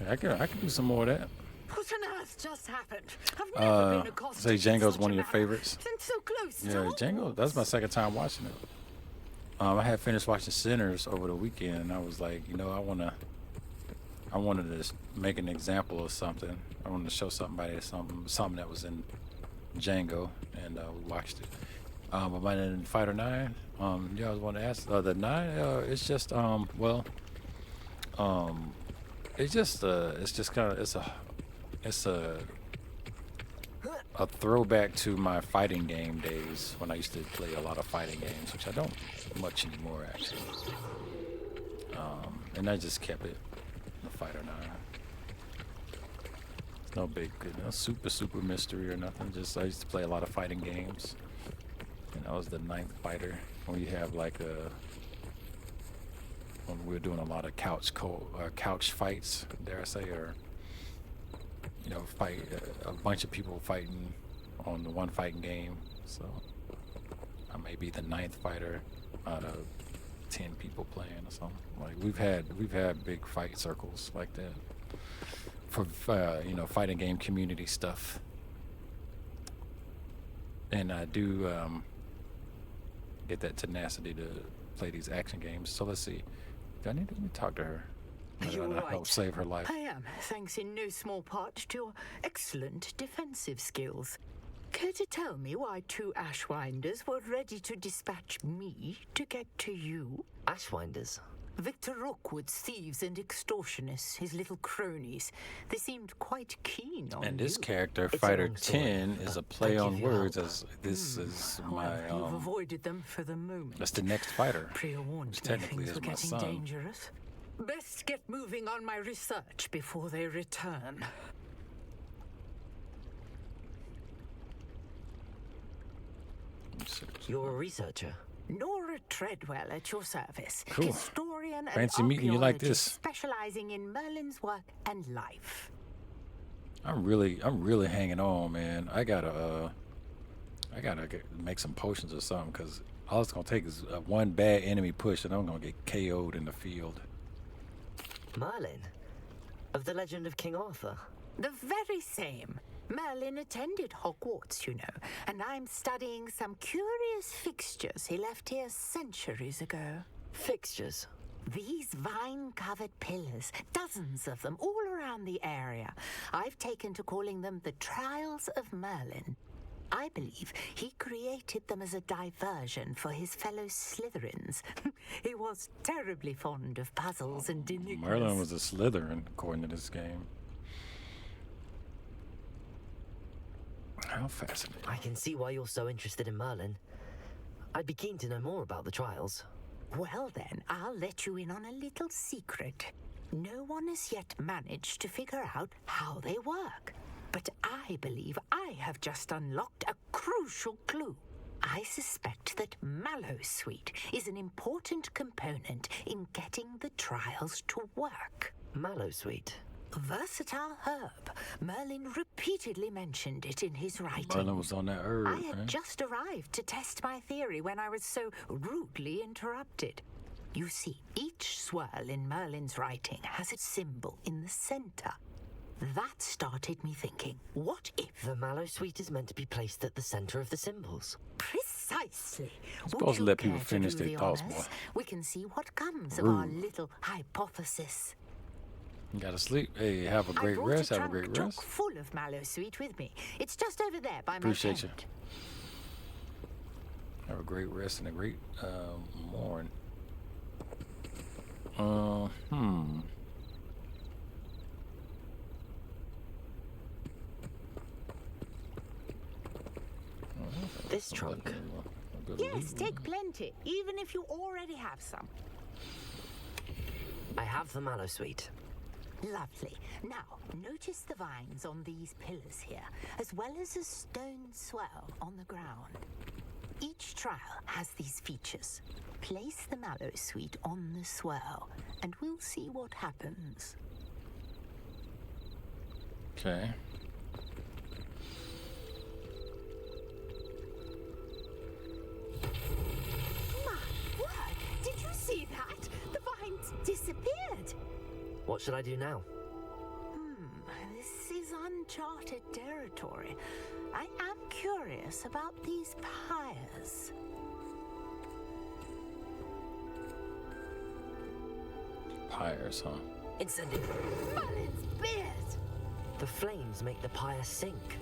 Yeah, I can do some more of that. What on earth just happened? I've never been accosted Say in Django's such one a of your manner. favorites. Been so close to Yeah, Hogwarts. Django. That's my second time watching it. I had finished watching Sinners over the weekend, and I was like, you know, I wanted to make an example of something. I wanted to show somebody something that was in Django, and we watched it. But by then, Fighter 9, yeah, I was wanting to ask the 9. It's just it's a throwback to my fighting game days when I used to play a lot of fighting games, which I don't much anymore actually. And I just kept it the Fighter 9. It's no big, no super mystery or nothing. Just I used to play a lot of fighting games, and I was the 9th fighter. When you have like when we were doing a lot of couch fights, dare I say, or you know, fight a bunch of people fighting on the one fighting game. So I may be the 9th fighter out of 10 people playing or something. Like we've had big fight circles like that for you know, fighting game community stuff. And I do get that tenacity to play these action games. So let's see. Do I need to talk to her? You're to right. help save her life. I am, thanks in no small part to your excellent defensive skills. Care to tell me why 2 Ashwinders were ready to dispatch me to get to you? Ashwinders. Victor Rookwood's thieves and extortionists, his little cronies. They seemed quite keen on And this you. character, It's a Fighter long story, 10, is but a play thank you on for your words help. as this is my Well, you've avoided them for the moment. that's the next fighter. Priya warned which me technically things is were my getting son. dangerous. Best get moving on my research before they return. You're a researcher. Nora Treadwell at your service. Cool. Historian and Fancy meeting you like archaeologist this. specializing in Merlin's work and life. I'm really hanging on, man. I gotta make some potions or something, because all it's gonna take is one bad enemy push, and I'm gonna get KO'd in the field. Merlin? Of the legend of King Arthur? The very same. Merlin attended Hogwarts, you know, and I'm studying some curious fixtures he left here centuries ago. Fixtures? These vine-covered pillars, dozens of them all around the area. I've taken to calling them the Trials of Merlin. I believe he created them as a diversion for his fellow Slytherins. He was terribly fond of puzzles and enigmas. Merlin was a Slytherin, according to this game. How fascinating. I can see why you're so interested in Merlin. I'd be keen to know more about the trials. Well then, I'll let you in on a little secret. No one has yet managed to figure out how they work. But I believe I have just unlocked a crucial clue. I suspect that mallowsweet is an important component in getting the trials to work. Mallowsweet. Versatile herb. Merlin repeatedly mentioned it in his writing. Merlin was on that herb. I had man. just arrived to test my theory when I was so rudely interrupted. You see, each swirl in Merlin's writing has a symbol in the center. That started me thinking, what if... The mallowsweet is meant to be placed at the center of the symbols. Precisely. Supposed Would to you let people care to finish do their the thoughts, honors? boy. We can see what comes of our Rude. little hypothesis. You gotta sleep. Hey, have a I great brought rest. a Have a trunk great chock rest. full of mallowsweet with me. It's just over there by my Appreciate you. tent. Have a great rest and a great morning. This trunk. Yes, take plenty, even if you already have some. I have the mallowsweet. Lovely. Now, notice the vines on these pillars here, as well as a stone swell on the ground. Each trial has these features. Place the mallowsweet on the swell, and we'll see what happens. Okay. My word! Did you see that? The vines disappeared. What should I do now? This is uncharted territory. I am curious about these pyres. Pyres, huh? Incendiary. Merlin's beard! The flames make the pyre sink.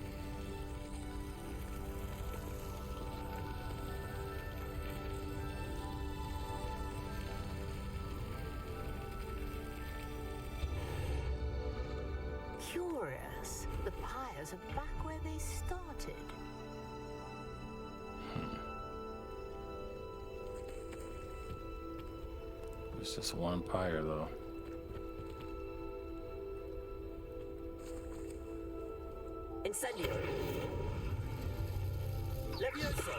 Curious. The pyres are back where they started. It's just one pyre, though. Incendio. Levioso.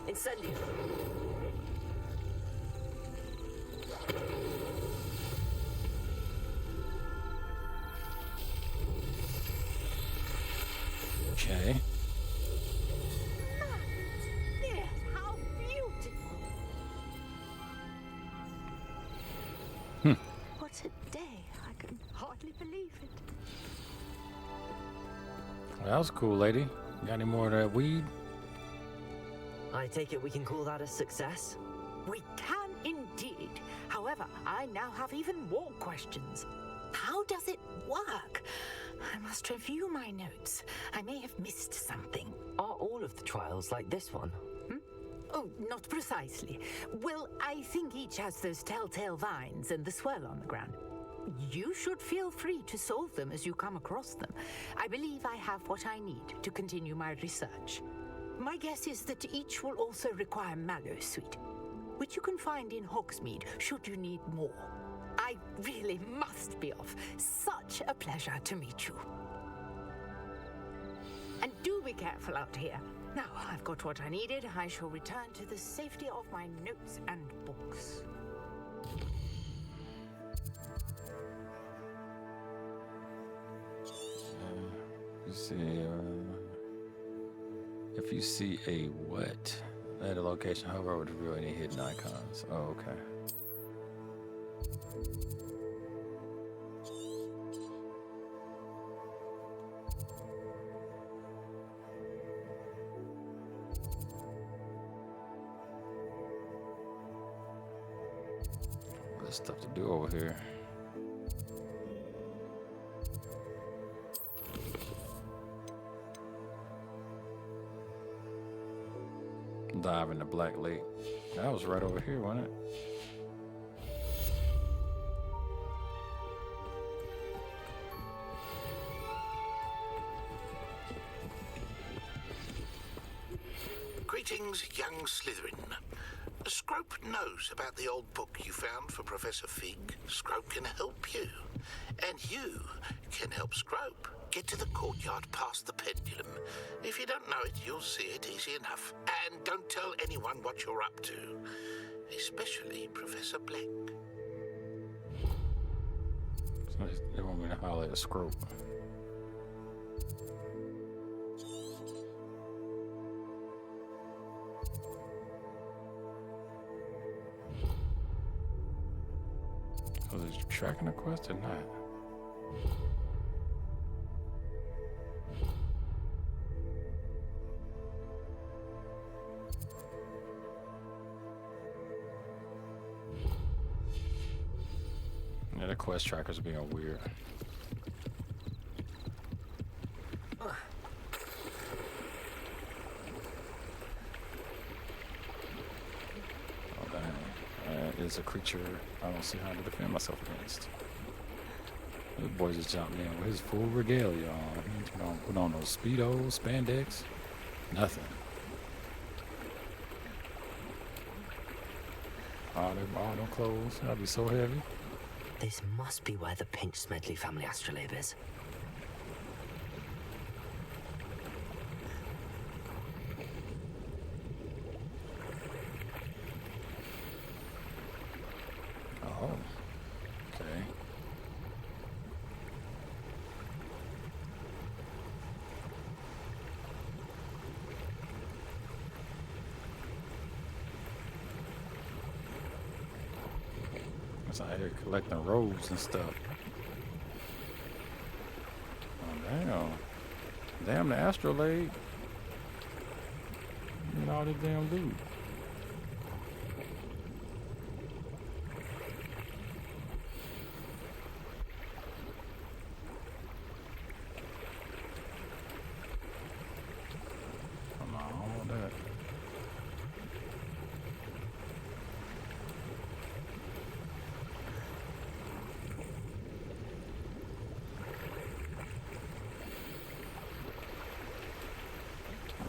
Incendio. Okay. Yes, how beautiful! What a day! I can hardly believe it. Well, that was cool, lady. Got any more of that weed? I take it we can call that a success? We can indeed. However, I now have even more questions. How does it work? I must review my notes. I may have missed something. Are all of the trials like this one? Oh, not precisely. Well, I think each has those telltale vines and the swirl on the ground. You should feel free to solve them as you come across them. I believe I have what I need to continue my research. My guess is that each will also require mallowsweet, which you can find in Hogsmeade should you need more. I really must be off. Such a pleasure to meet you. And do be careful out here. Now I've got what I needed. I shall return to the safety of my notes and books. You see, if you see a what at a location, hover over to reveal any hidden icons. Oh, okay. There's stuff to do over here. Dive in the Black Lake. That was right over here, wasn't it? Greetings, young Slytherin. Scrope knows about the old book you found for Professor Fig. Scrope can help you. And you can help Scrope. Get to the courtyard past the pendulum. If you don't know it, you'll see it easy enough. And don't tell anyone what you're up to, especially Professor Black. So they want me to holler at a scrope. So is it tracking the quest or not? Yeah, the quest tracker's being weird. Oh, dang. Is a creature I don't see how to defend myself against. This boy just jumped in with his full regalia on. He's gonna put on those speedos, spandex, nothing. All them clothes, that'd be so heavy. This must be where the Pinch Smedley family astrolabe is. Oh, okay. It's out here collecting robes and stuff. Oh, damn. Damn, the astrolabe. Look at all this damn dude. Come on, I don't want that.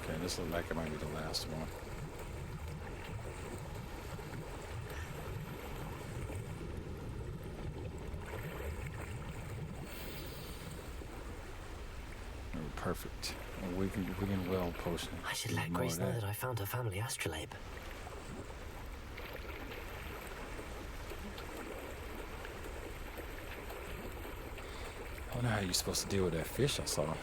Okay, this looks like it might be the last one. Oh, perfect. We can well potion. I should let Grace know that I found her family astrolabe. I don't know how you're supposed to deal with that fish I saw.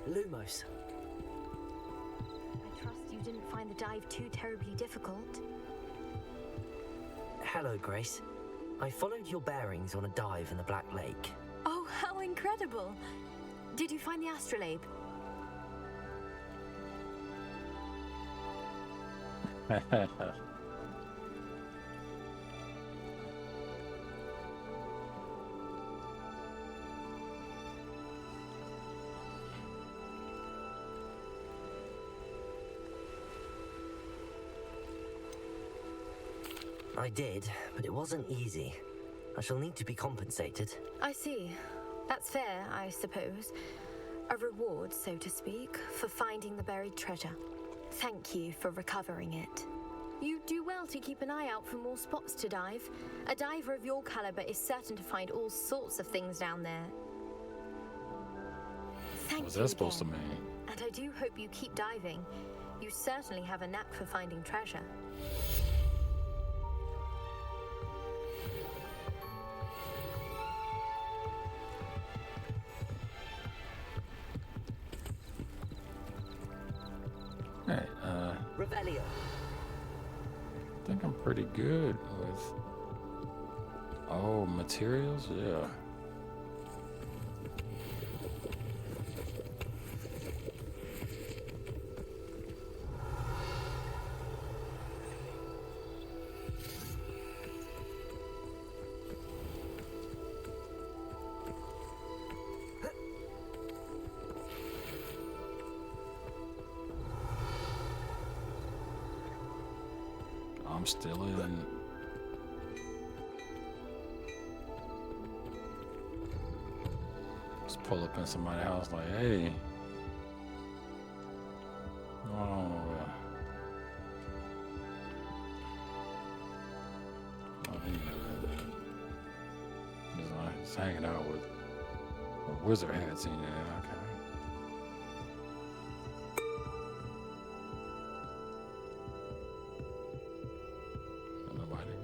Lumos. I trust you didn't find the dive too terribly difficult. Hello, Grace. I followed your bearings on a dive in the Black Lake. Oh, how incredible! Did you find the astrolabe? I did, but it wasn't easy. I shall need to be compensated. I see. That's fair, I suppose. A reward, so to speak, for finding the buried treasure. Thank you for recovering it. You do well to keep an eye out for more spots to dive. A diver of your caliber is certain to find all sorts of things down there. Thank What's you that supposed to again. mean? And I do hope you keep diving. You certainly have a knack for finding treasure. Alright, Revelio. I think I'm pretty good with... Oh, materials? Yeah. I'm still in. Just pull up in somebody's house like, hey. Oh, he's hanging out with a wizard hats in there. Okay. Nobody.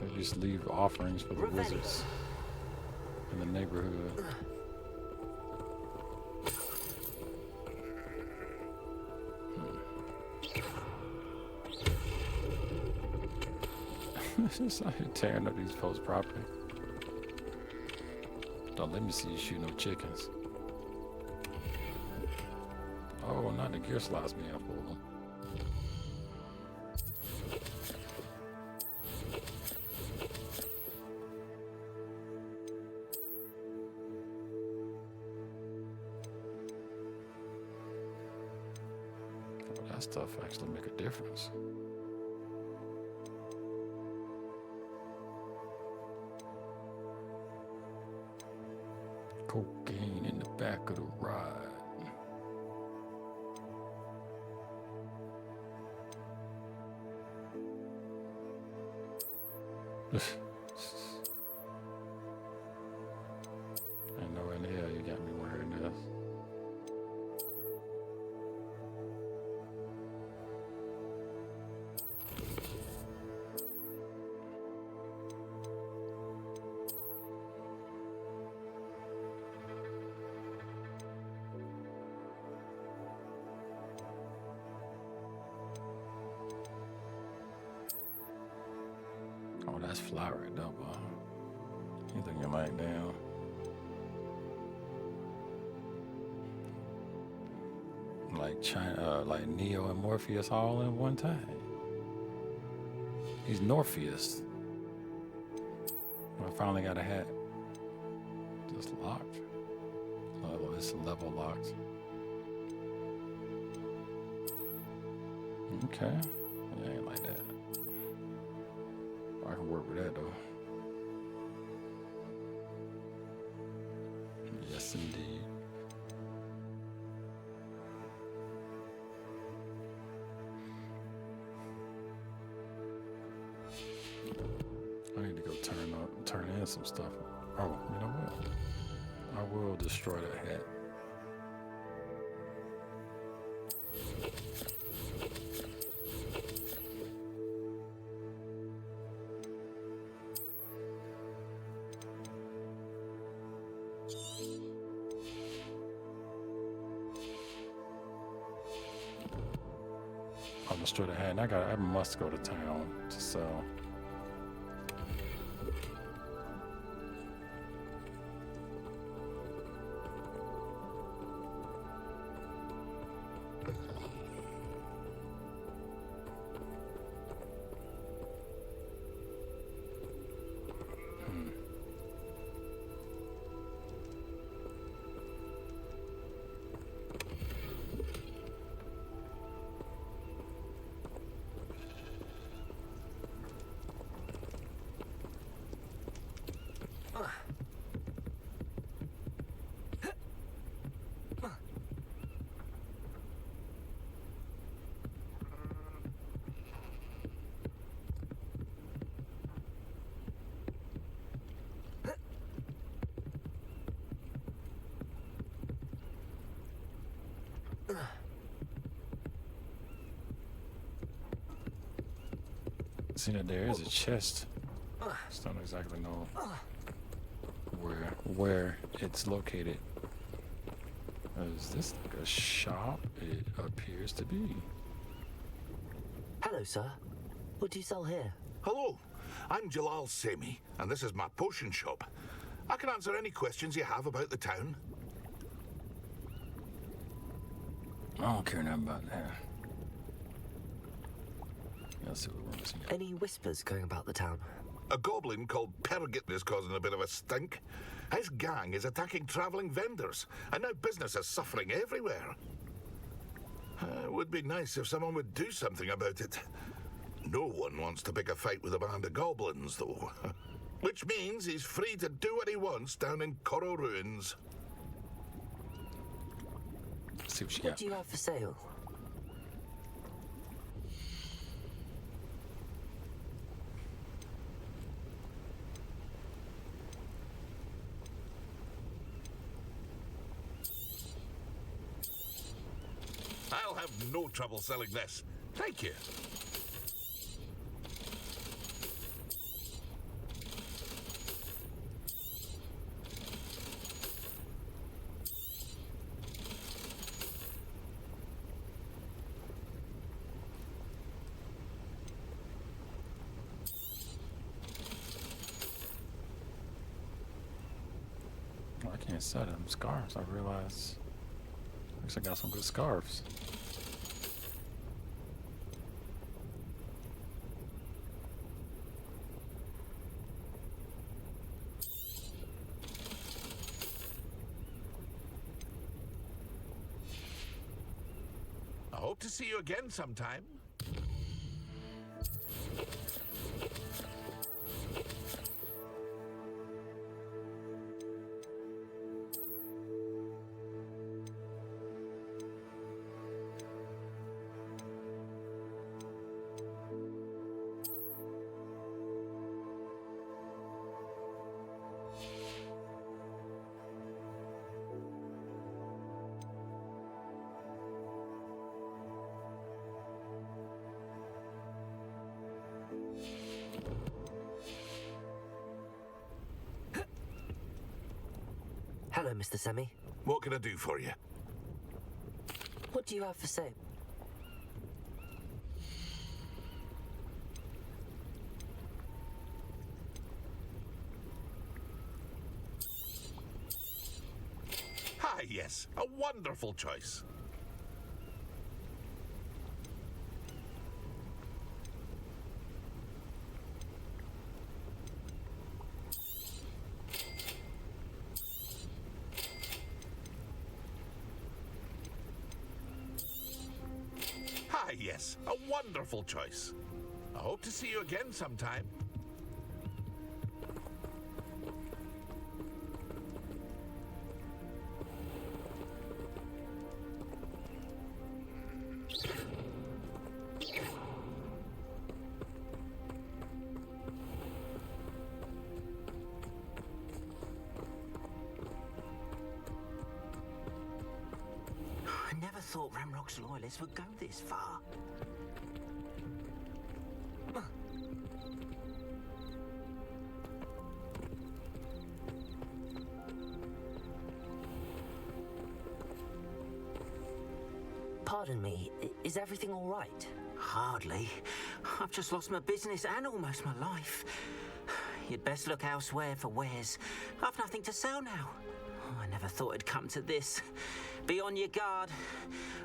They just leave offerings for the wizards in the neighborhood. It's just like you're tearing up these folks' property. Don't let me see you shoot no chickens. Oh, not the gear slots being full. Oh, that stuff actually make a difference. Cocaine in the back of the ride. I know in the hell you got me wearing this. Oh, that's fly right there, boy. You think you're like down? Like China, like Neo and Morpheus all in one time. He's Morpheus. I finally got a hat. Just locked. Oh, it's level locked. Okay. Yeah, ain't like that. I can work with that though. Yes, indeed. I need to go turn in some stuff. Oh, you know what? I will destroy that hat. I'll destroy the hat. And I must go to town to sell. See that there is a chest. Just don't exactly know where it's located. Is this like a shop? It appears to be. Hello, sir. What do you sell here? Hello, I'm Jalal Semi, and this is my potion shop. I can answer any questions you have about the town. I don't care nothing about that. Let's see what we're missing. Any whispers going about the town? A goblin called Pergit is causing a bit of a stink. His gang is attacking travelling vendors, and now business is suffering everywhere. It would be nice if someone would do something about it. No one wants to pick a fight with a band of goblins, though. Which means he's free to do what he wants down in Coral Ruins. Let's see what she What got. do you have for sale? I'll have no trouble selling this. Thank you. Oh, I can't sell them scarves. I realize. I guess I got some good scarves. I hope to see you again sometime. Hello, Mr. Semi. What can I do for you? What do you have for sale? Ah, yes. A wonderful choice. Ah, yes. A wonderful choice. I hope to see you again sometime. I never thought Ramrock's loyalists would go this far. Pardon me, is everything all right? Hardly. I've just lost my business and almost my life. You'd best look elsewhere for wares. I've nothing to sell now. Oh, I never thought it'd come to this. Be on your guard.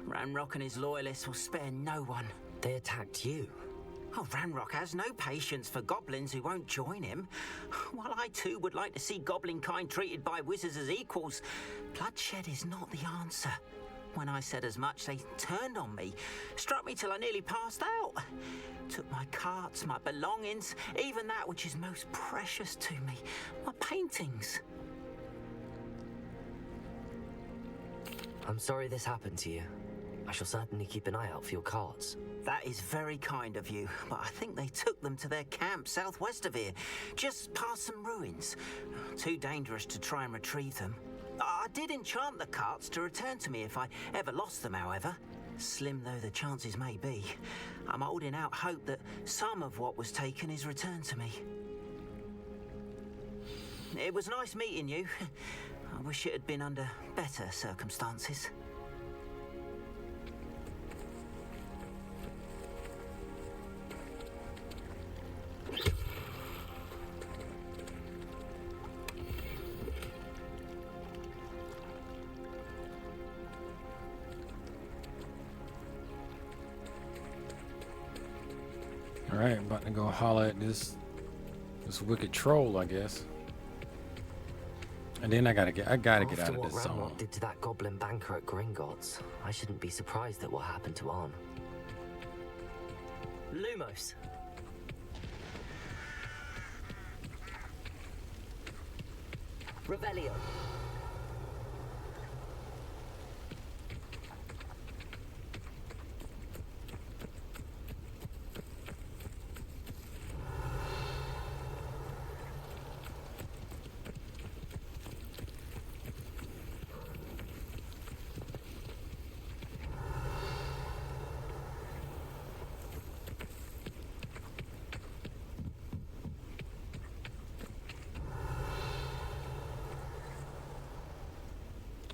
Ranrock and his loyalists will spare no one. They attacked you. Oh, Ranrock has no patience for goblins who won't join him. While I too would like to see goblin kind treated by wizards as equals, bloodshed is not the answer. When I said as much, they turned on me, struck me till I nearly passed out. Took my carts, my belongings, even that which is most precious to me, my paintings. I'm sorry this happened to you. I shall certainly keep an eye out for your carts. That is very kind of you, but I think they took them to their camp southwest of here, just past some ruins. Too dangerous to try and retrieve them. I did enchant the carts to return to me if I ever lost them, however. Slim though the chances may be, I'm holding out hope that some of what was taken is returned to me. It was nice meeting you. I wish it had been under better circumstances. All right, about to go holler at this wicked troll, I guess. And then I gotta get out After of this what zone. Ramrock did to that goblin banker at Gringotts, I shouldn't be surprised at what happened to Arn. Lumos. Revelio.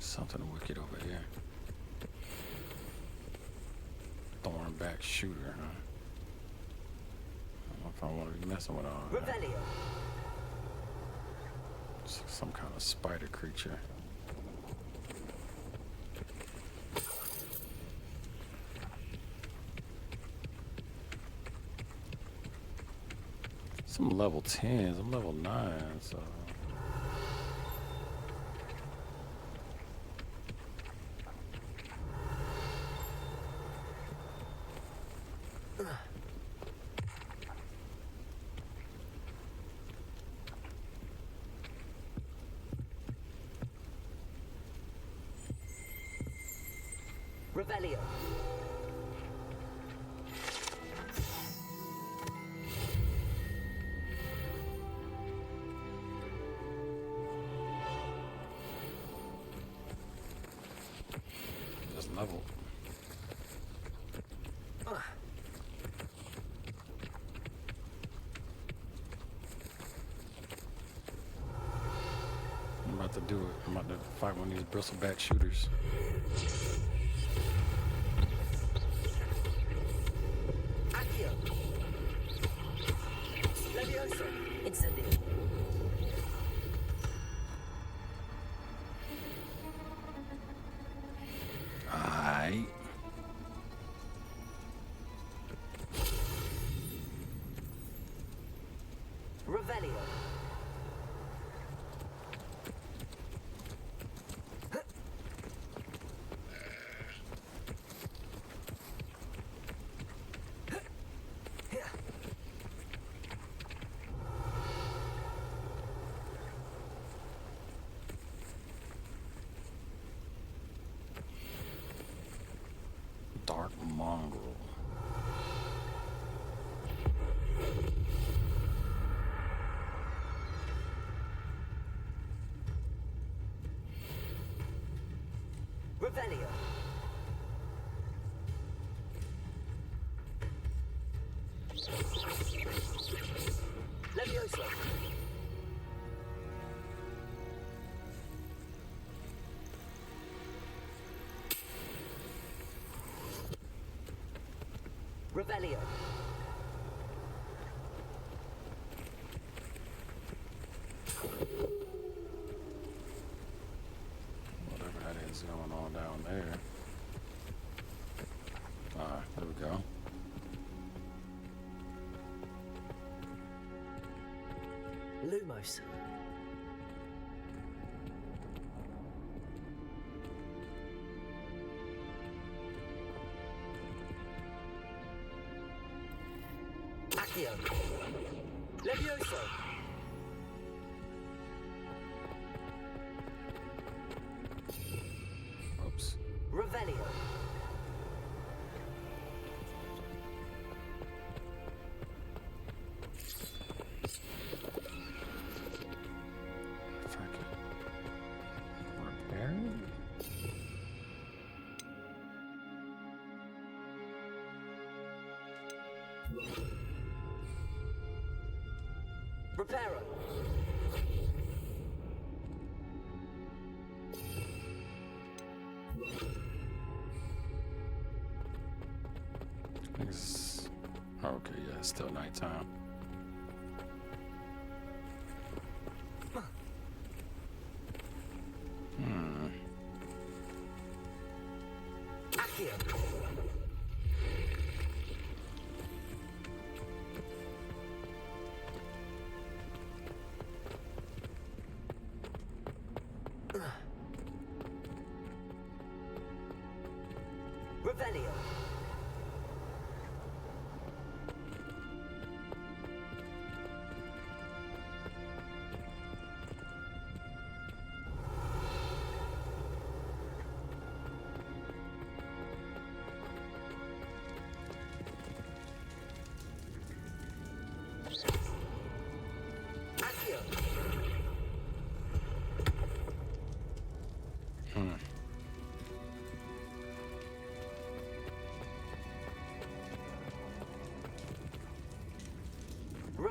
Something wicked over here. Thornback shooter, huh? I don't know if I want to be messing with all that. Revelio. It's some kind of spider creature. Some level 10s. I'm level 9, so. Revelio. Just level. I'm about to do it. I'm about to fight one of these bristleback shooters. Accio. Levioso. Incendio. Aight. Revelio. Dark mongrel. Revelio. Levioso. Revelio. Whatever that is going on down there. Alright, there we go. Lumos. Accio. Levioso. Oops. Revelio. If I could repair it? Reparo. I think it's... Okay, yeah, it's still nighttime. Accio. Revelio.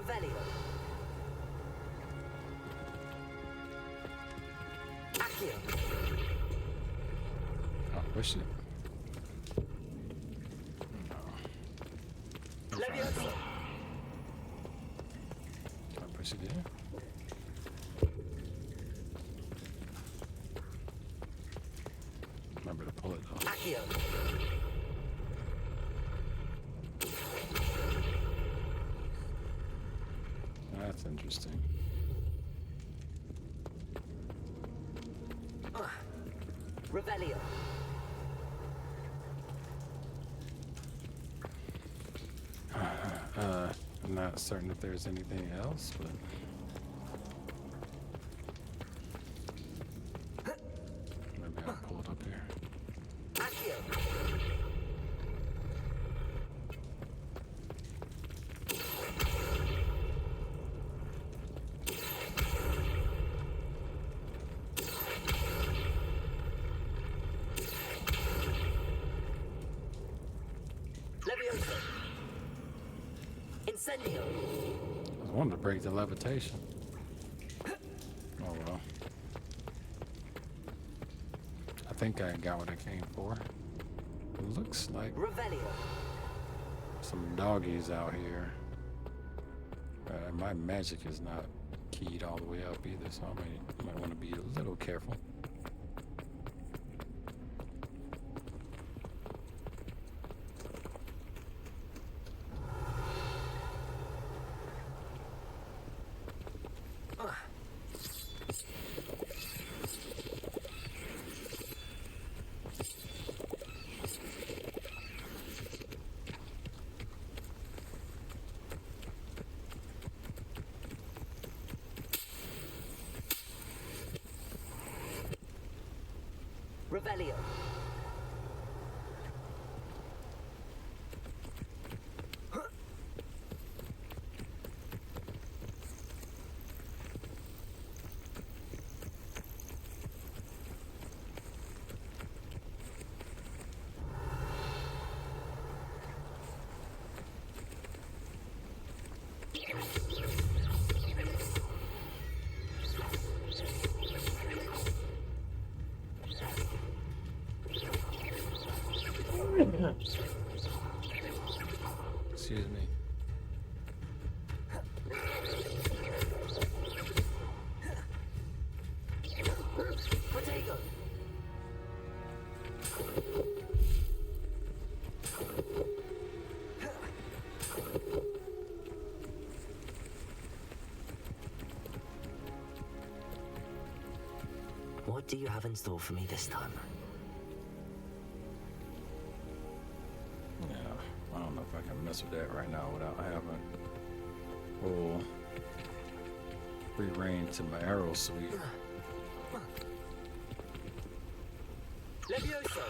Revelio. Accio. Oh, push it. Levioso. Can I push it in? Remember to pull it though. Accio. That's interesting. Revelio. I'm not certain if there's anything else, but maybe I'll pull it up here. Accio. Levioso. Incendio. I was wanting to break the levitation. Oh well. I think I got what I came for. It looks like Revelio. some doggies out here. My magic is not keyed all the way up either, so I might want to be a little careful. Revelio. Excuse me. Protego. What do you have in store for me this time? Yeah, I don't know if I can mess with that right now without having full free reign to my arrow suite. Levioso.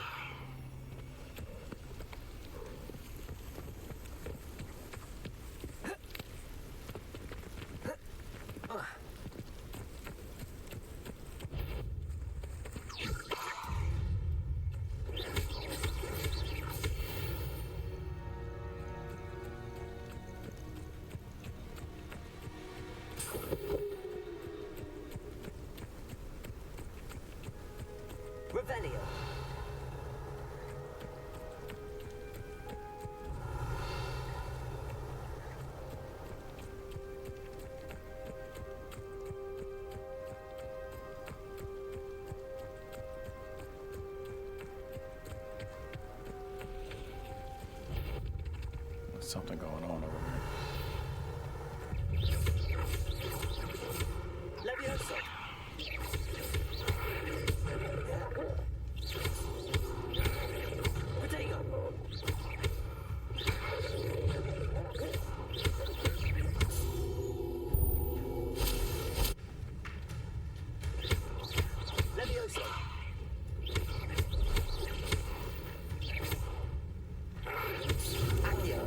Revelio. There's something going on over here. Levioso. Protego. Levioso. Accio.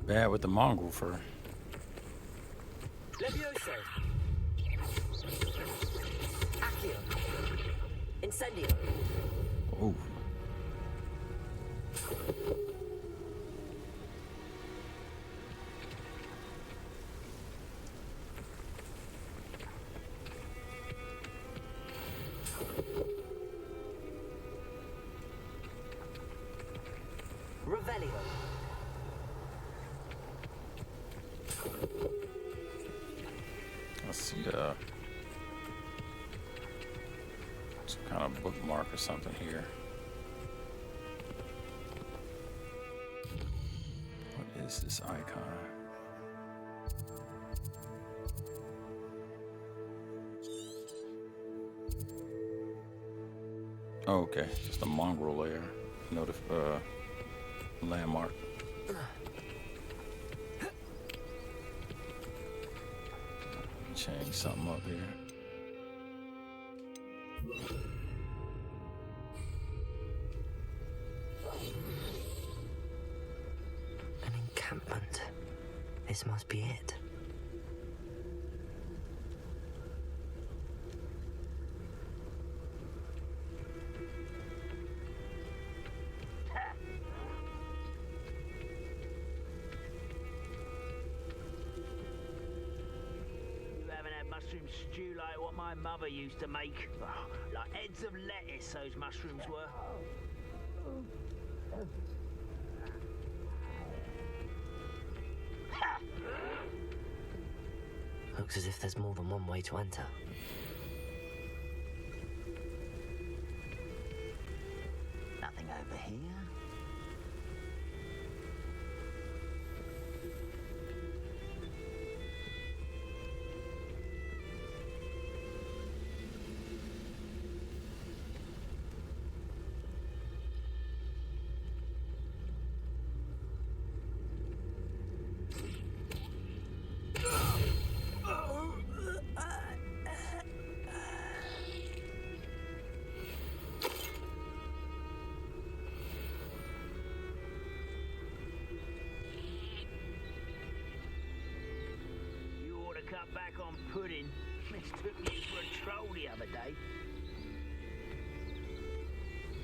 Bad with the mongrel fur. Levioso. Accio. Incendio. Ooh. Revelio. Let's see, some kind of bookmark or something here. What is this icon? Oh, okay, just a mongrel layer. Landmark. Change something up here. An encampment. This must be it. Mushroom stew like what my mother used to make. Oh, like heads of lettuce, those mushrooms were. Looks as if there's more than one way to enter. Nothing over here. Cut back on pudding. Mistook me for a troll the other day.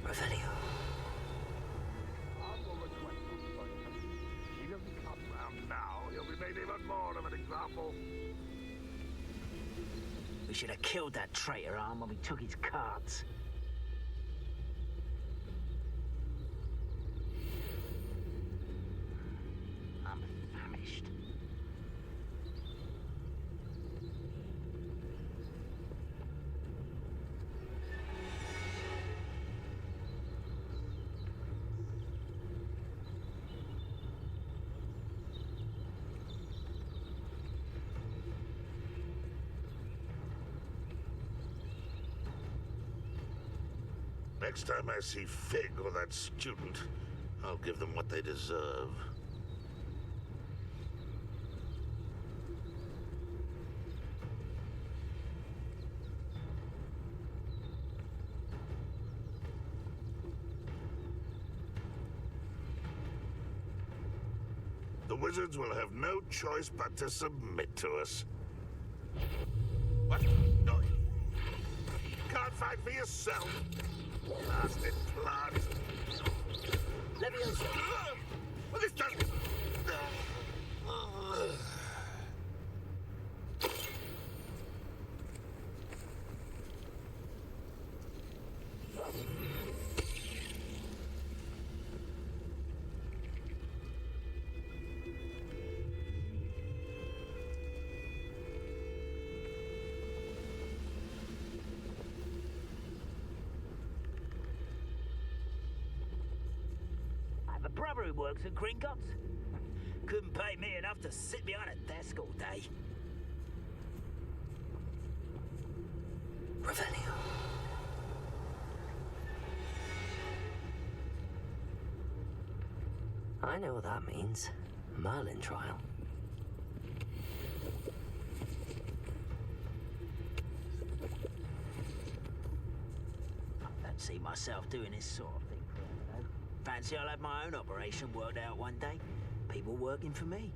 Revelio. He doesn't come round now. He'll be made even more of an example. We should have killed that traitor arm when we took his cards. I'm famished. Next time I see Fig or that student, I'll give them what they deserve. The wizards will have no choice but to submit to us. What? No. Can't fight for yourself. Blasted plant. Levioso. Well, this doesn't... The brother who works at Gringotts couldn't pay me enough to sit behind a desk all day. Revelio. I know what that means. Merlin trial. I don't see myself doing this sort of thing forever, though. Fancy I'll have my own operation worked out one day. People working for me.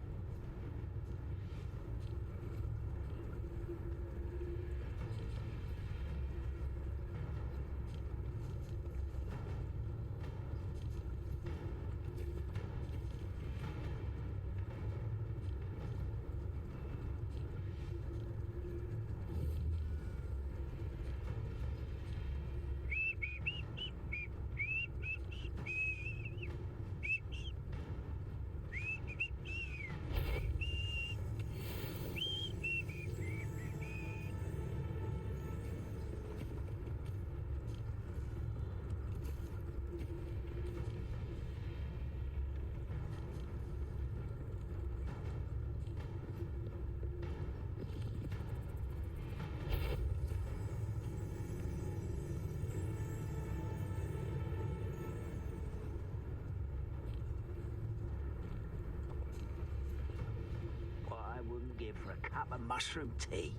What I wouldn't give for a cup of mushroom tea.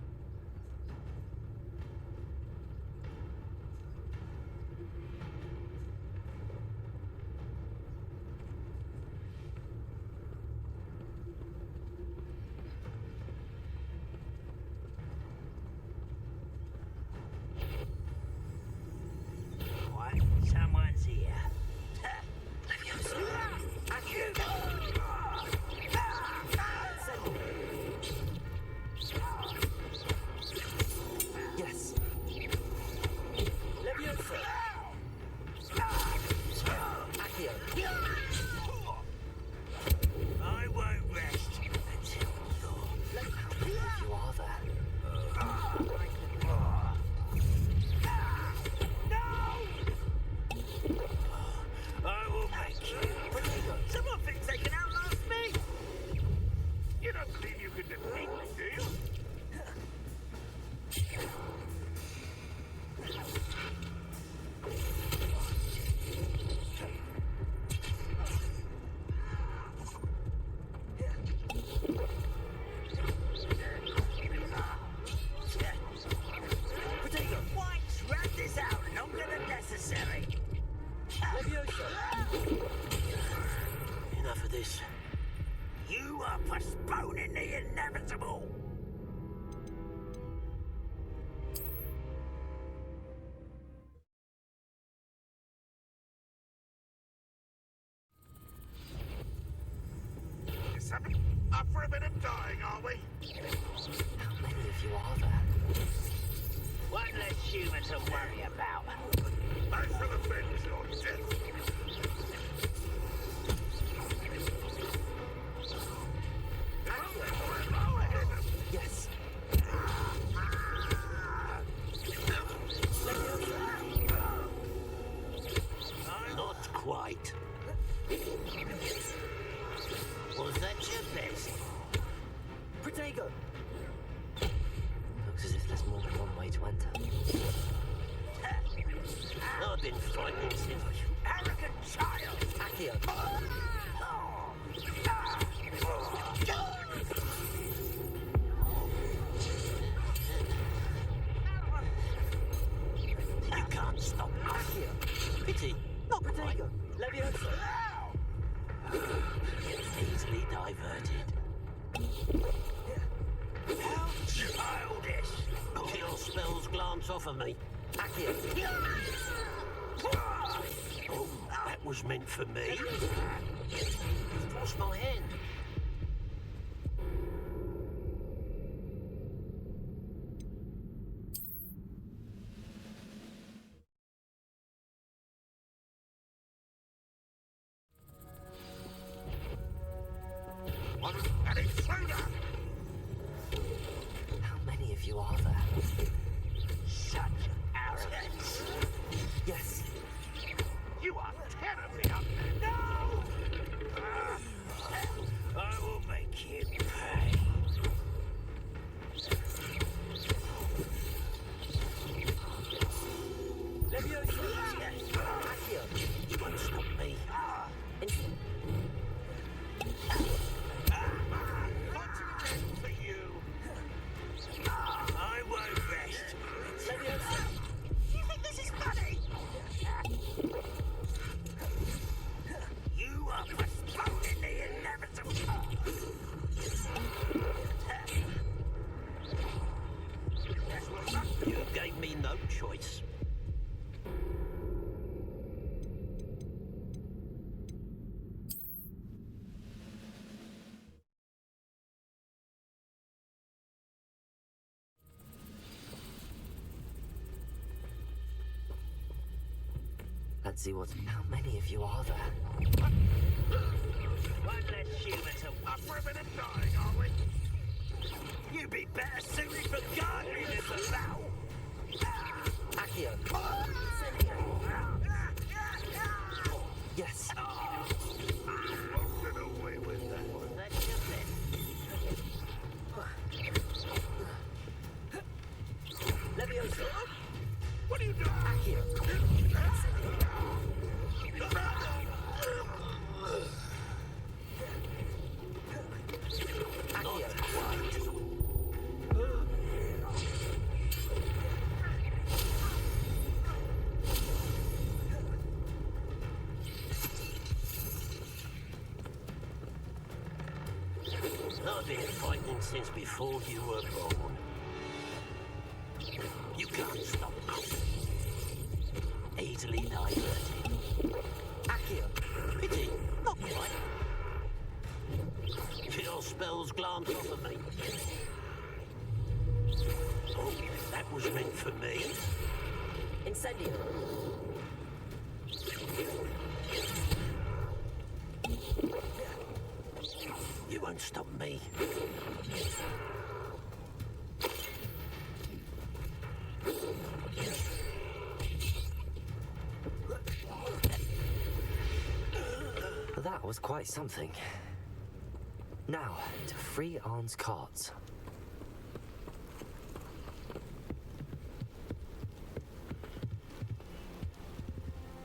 What? Someone's here. Yes. Leviosa! Accio! I won't rest until You are there. I will make you. Someone thinks they can outlast me. You don't believe you can defeat me, do you? Why drag this out longer than necessary? Enough of this. You are postponing the inevitable. Is something up for a bit of dying, are we? How many of you are there? One less human to worry about. I shall avenge your death. Yes. Not quite. Was that your best? Protego! Looks as if there's more than one way to enter. I've been fighting since. Arrogant child! Accio! You can't stop me. Accio! Pity. Not quite. Protego! Leviosa! Easily diverted. How childish! Kill spells glance off of me. Accio! Oh, that was meant for me. Force my hand. An intruder! How many of you are there? Such arrogance. Yes. You are terribly up. No! choice. Let's see what. How many of you are there? One less human to We're gonna dying, are we? You'd be better suited for gardening than for battle. Accio. Yes. Won't get away with that. That's just it. Leviosa. What are you doing? Accio. I've been fighting since before you were born. You can't stop me. Easily diverted. Accio. Pity, not quite. Your spells glance off of me. Oh, that was meant for me. Incendio. You won't stop me. That was quite something. Now, to free Arn's cards.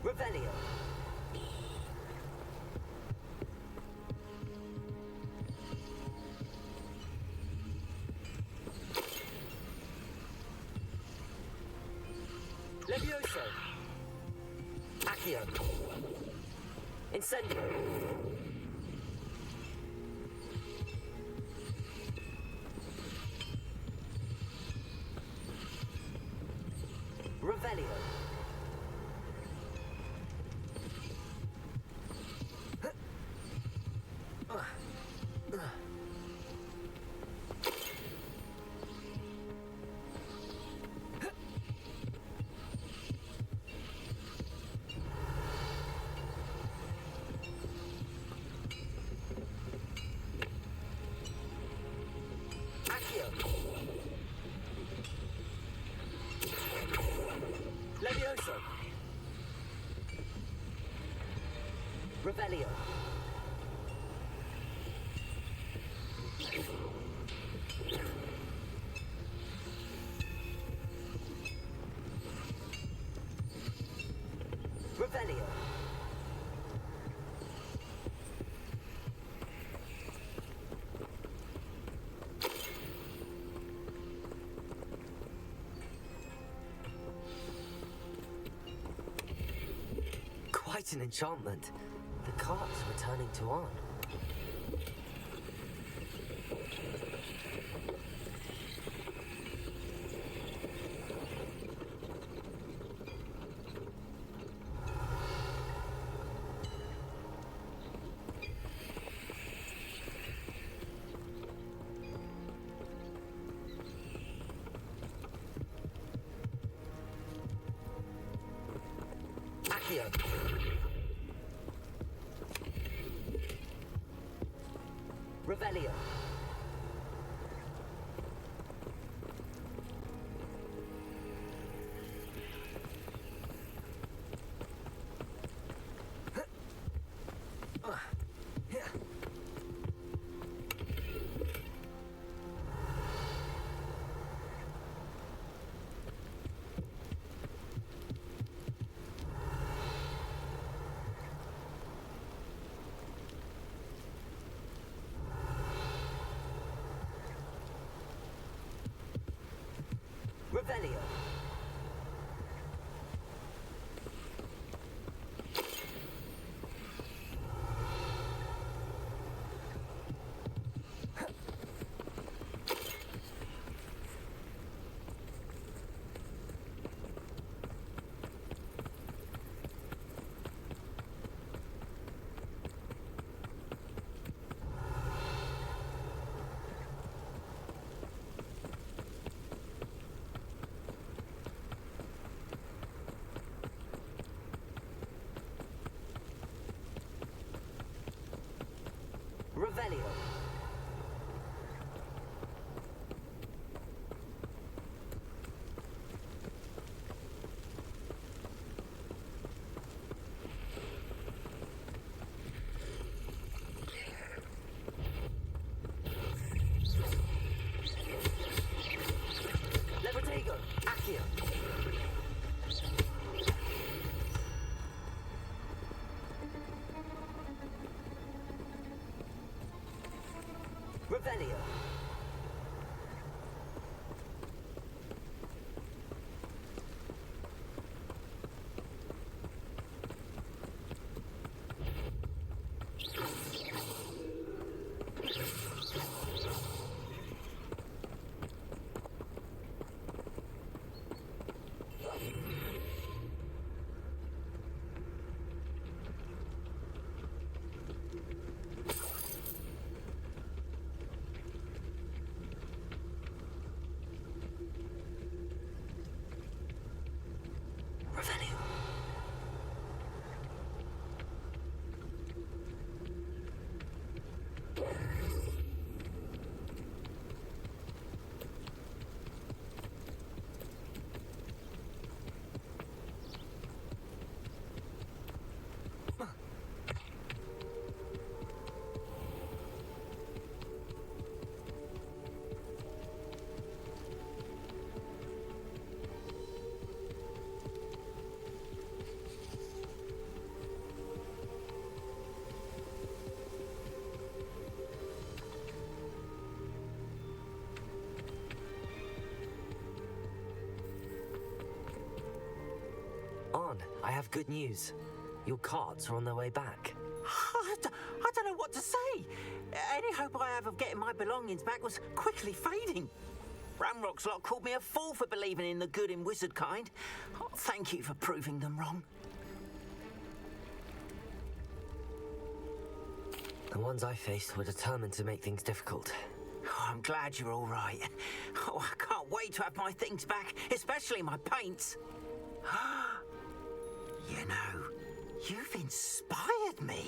Revelio. Levioso. Accio. Incendio. Revelio. Accio. Levioso. Revelio. Revelio. Quite an enchantment. The cards returning to Arn. Accio. Revelio. Revelio. Ron, I have good news. Your carts are on their way back. I don't know what to say. Any hope I have of getting my belongings back was quickly fading. Ramrock's lot called me a fool for believing in the good in wizard kind. Oh, thank you for proving them wrong. The ones I faced were determined to make things difficult. Oh, I'm glad you're all right. Oh, I can't wait to have my things back, especially my paints. You know, you've inspired me.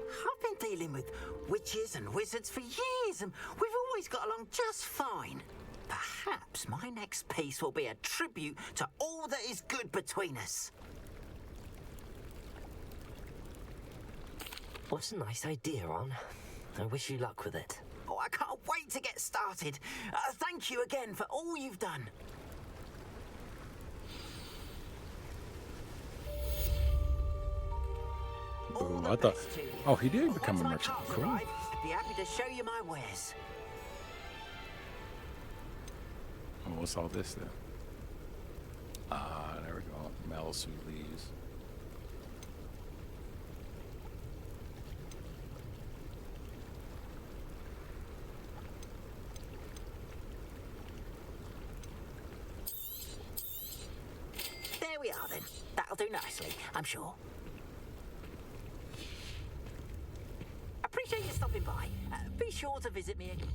I've been dealing with witches and wizards for years, and we've always got along just fine. Perhaps my next piece will be a tribute to all that is good between us. What's a nice idea, Ron? I wish you luck with it. Oh, I can't wait to get started. Thank you again for all you've done. Ooh, I thought. Oh, he did become a merchant. Cool. I'd be happy to show you my wares. Oh, what's all this then? Ah, there we go. Mallow sweet leaves. There we are then. That'll do nicely, I'm sure. Appreciate you stopping by. Be sure to visit me again.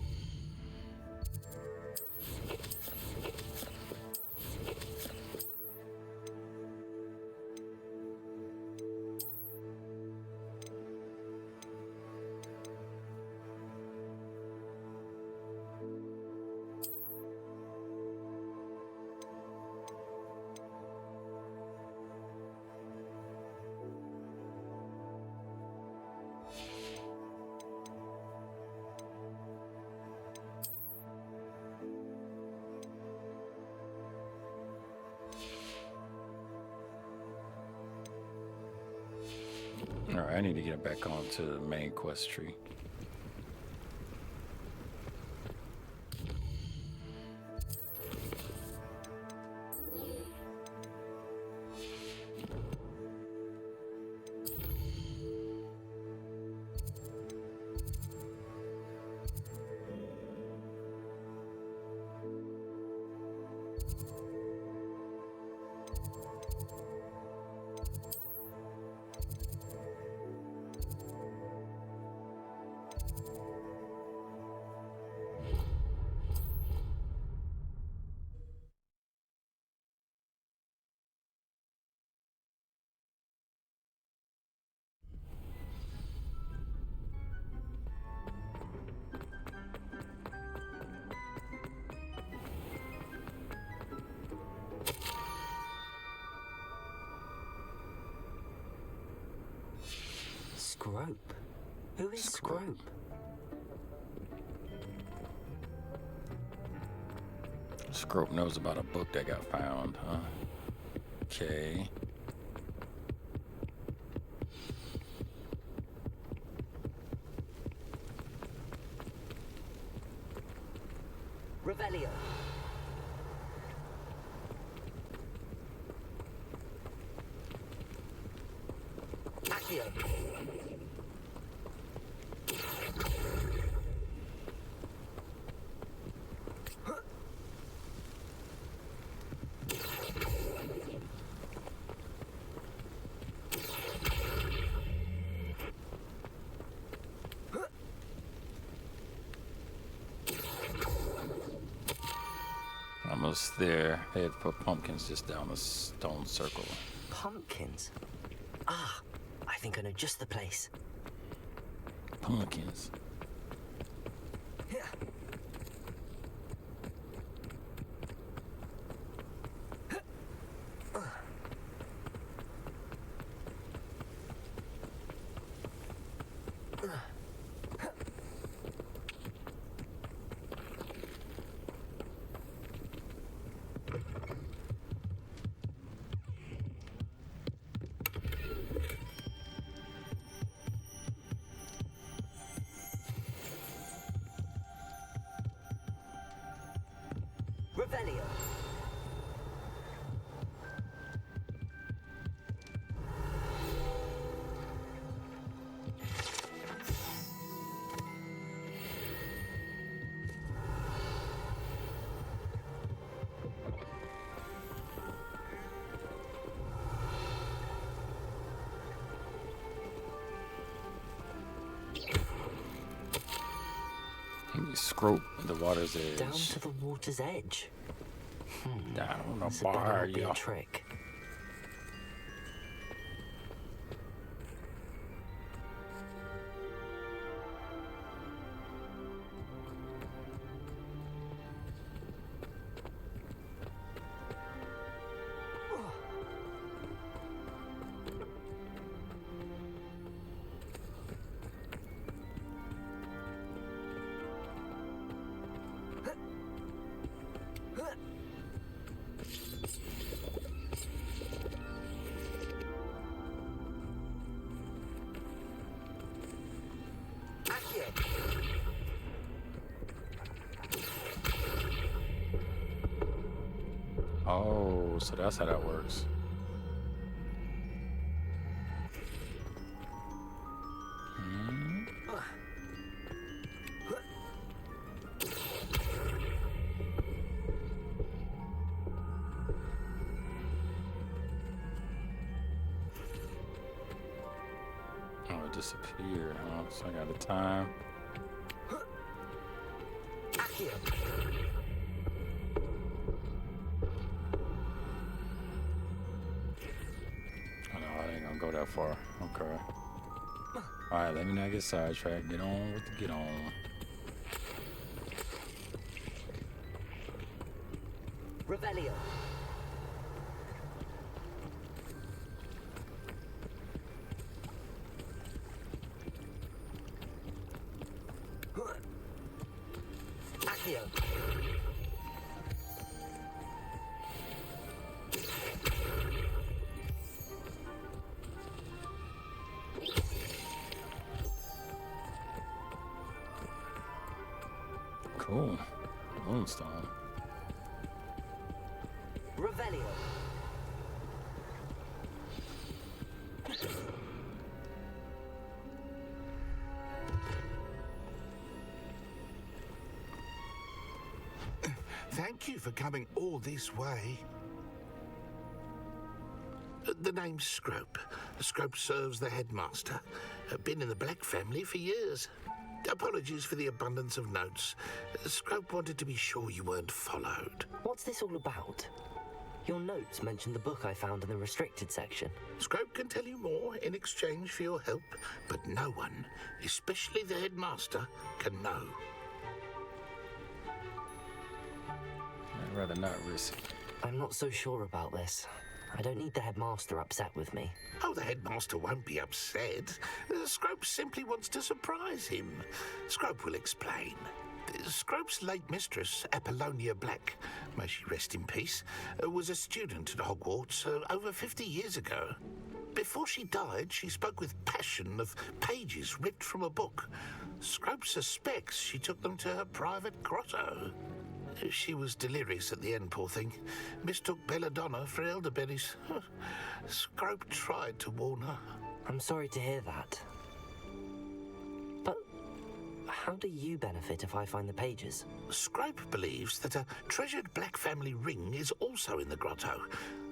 Alright, I need to get back onto the main quest tree. Scrope? Who is Scrope? Scrope knows about a book that got found, huh? Okay. Revelio. Accio. Almost there. Head for pumpkins just down the stone circle. Pumpkins? Ah, I think I know just the place. Pumpkins. Revelio. Scrope the water's edge. Down to the water's edge. Down on This the better bar, not be yeah. a trick. Oh, so that's how that works. Oh, it disappeared, huh? So I got the time. Oh, no, I ain't gonna go that far. Okay. Alright, let me not get sidetracked. Get on with the get on. Revelio. Accio. Cool. Moonstone. Revelio. Thank you for coming all this way. The name's Scrope. Scrope serves the headmaster. Been in the Black family for years. Apologies for the abundance of notes. Scrope wanted to be sure you weren't followed. What's this all about? Your notes mentioned the book I found in the restricted section. Scrope can tell you more in exchange for your help, but no one, especially the headmaster, can know. I'd rather not risk. I'm not so sure about this. I don't need the headmaster upset with me. Oh, the headmaster won't be upset. Scrope simply wants to surprise him. Scrope will explain. Scrope's late mistress, Apollonia Black, may she rest in peace, was a student at Hogwarts over 50 years ago. Before she died, she spoke with passion of pages ripped from a book. Scrope suspects she took them to her private grotto. She was delirious at the end, poor thing. Mistook belladonna for elderberries. Scrope tried to warn her. I'm sorry to hear that. But how do you benefit if I find the pages? Scrope believes that a treasured Black family ring is also in the grotto.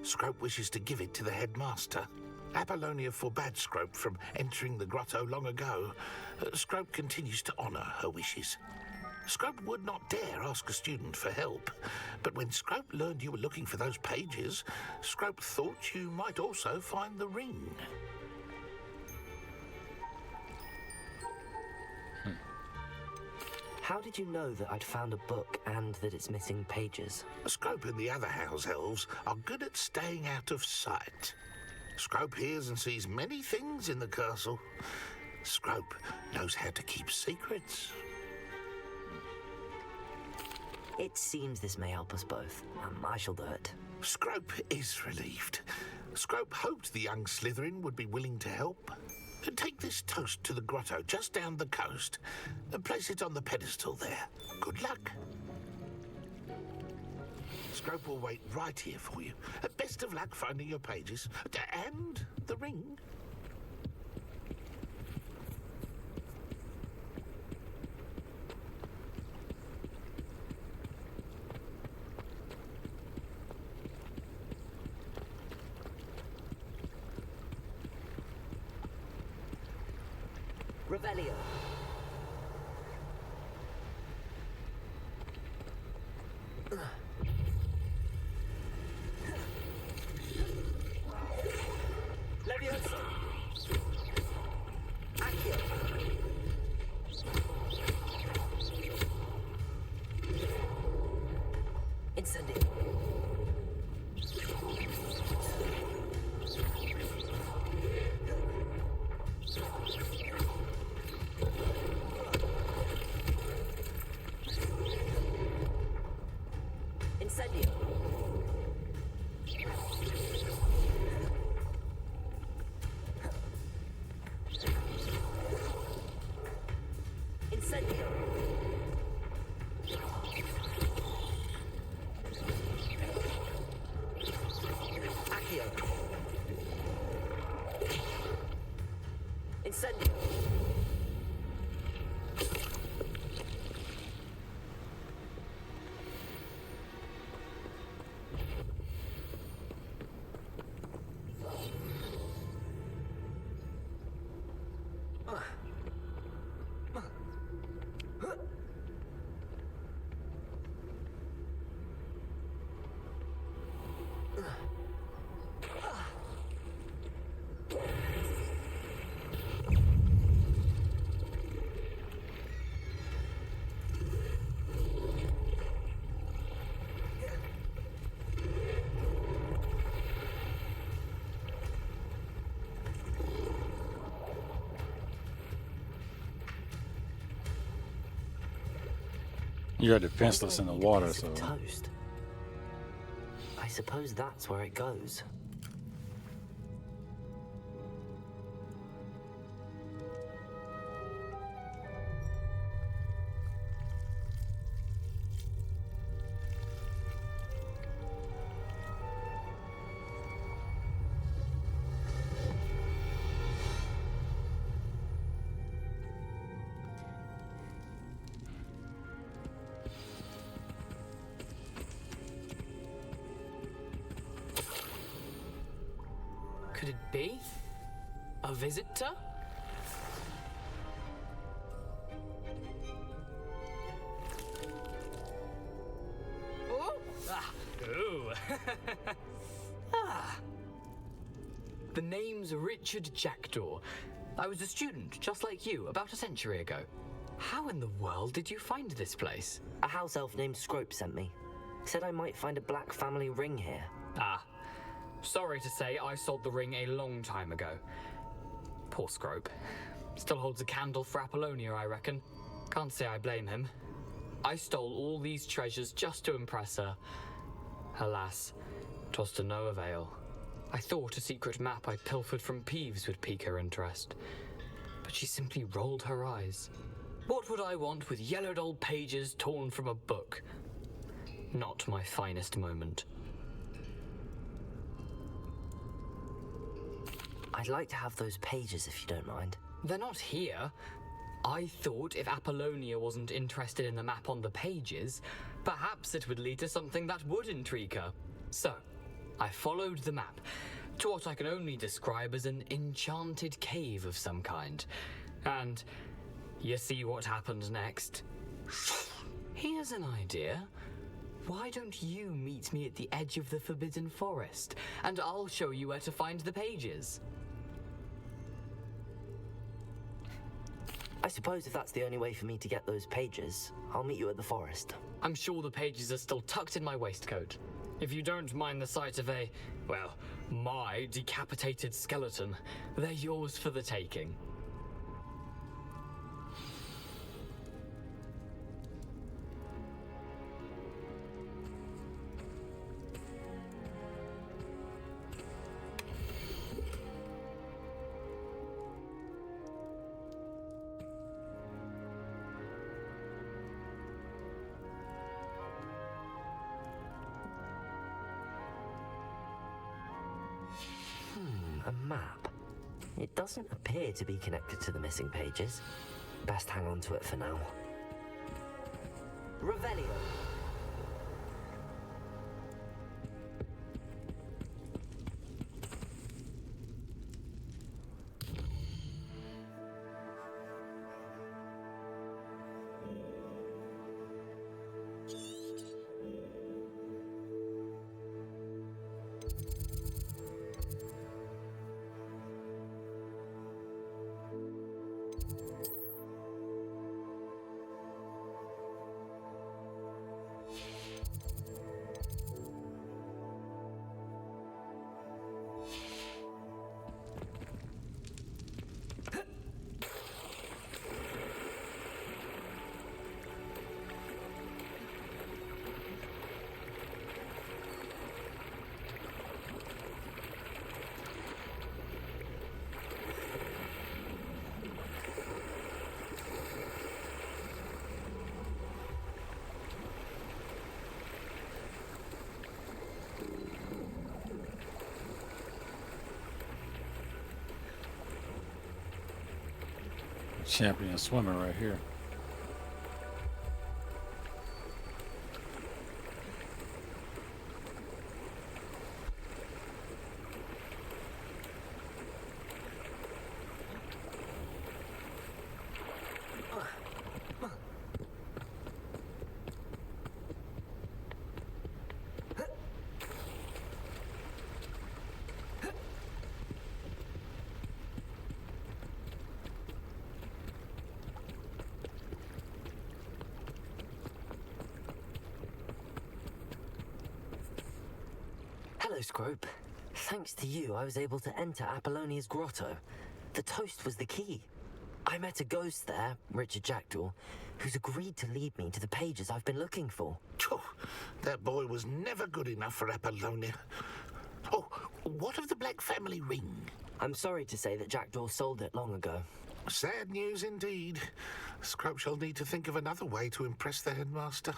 Scrope wishes to give it to the headmaster. Apollonia forbade Scrope from entering the grotto long ago. Scrope continues to honour her wishes. Scrope would not dare ask a student for help, but when Scrope learned you were looking for those pages, Scrope thought you might also find the ring. How did you know that I'd found a book and that it's missing pages? Scrope and the other house elves are good at staying out of sight. Scrope hears and sees many things in the castle. Scrope knows how to keep secrets. It seems this may help us both. I shall do it. Scrope is relieved. Scrope hoped the young Slytherin would be willing to help. Take this toast to the grotto just down the coast and place it on the pedestal there. Good luck. Scrope will wait right here for you. Best of luck finding your pages and the ring. Revelio. Incendio. Incendio. Accio. Incendio. You're defenseless in the water, Piece so. of toast. I suppose that's where it goes. Could it be? A visitor? Oh! Ah! Ooh! Ah! The name's Richard Jackdaw. I was a student, just like you, about a century ago. How in the world did you find this place? A house elf named Scrope sent me. Said I might find a black family ring here. Ah. Sorry to say, I sold the ring a long time ago. Poor Scrope. Still holds a candle for Apollonia, I reckon. Can't say I blame him. I stole all these treasures just to impress her. Alas, 'twas to no avail. I thought a secret map I pilfered from Peeves would pique her interest. But she simply rolled her eyes. What would I want with yellowed old pages torn from a book? Not my finest moment. I'd like to have those pages if you don't mind. They're not here. I thought if Apollonia wasn't interested in the map on the pages, perhaps it would lead to something that would intrigue her. So, I followed the map to what I can only describe as an enchanted cave of some kind. And you see what happened next? Here's an idea. Why don't you meet me at the edge of the Forbidden Forest, and I'll show you where to find the pages. I suppose if that's the only way for me to get those pages, I'll meet you at the forest. I'm sure the pages are still tucked in my waistcoat. If you don't mind the sight of my decapitated skeleton, they're yours for the taking. A map. It doesn't appear to be connected to the missing pages. Best hang on to it for now. Revelio. Champion swimmer right here. Hello, Scrope. Thanks to you, I was able to enter Apollonia's grotto. The toast was the key. I met a ghost there, Richard Jackdaw, who's agreed to lead me to the pages I've been looking for. Phew, that boy was never good enough for Apollonia. Oh, what of the Black family ring? I'm sorry to say that Jackdaw sold it long ago. Sad news indeed. Scrope shall need to think of another way to impress the headmaster.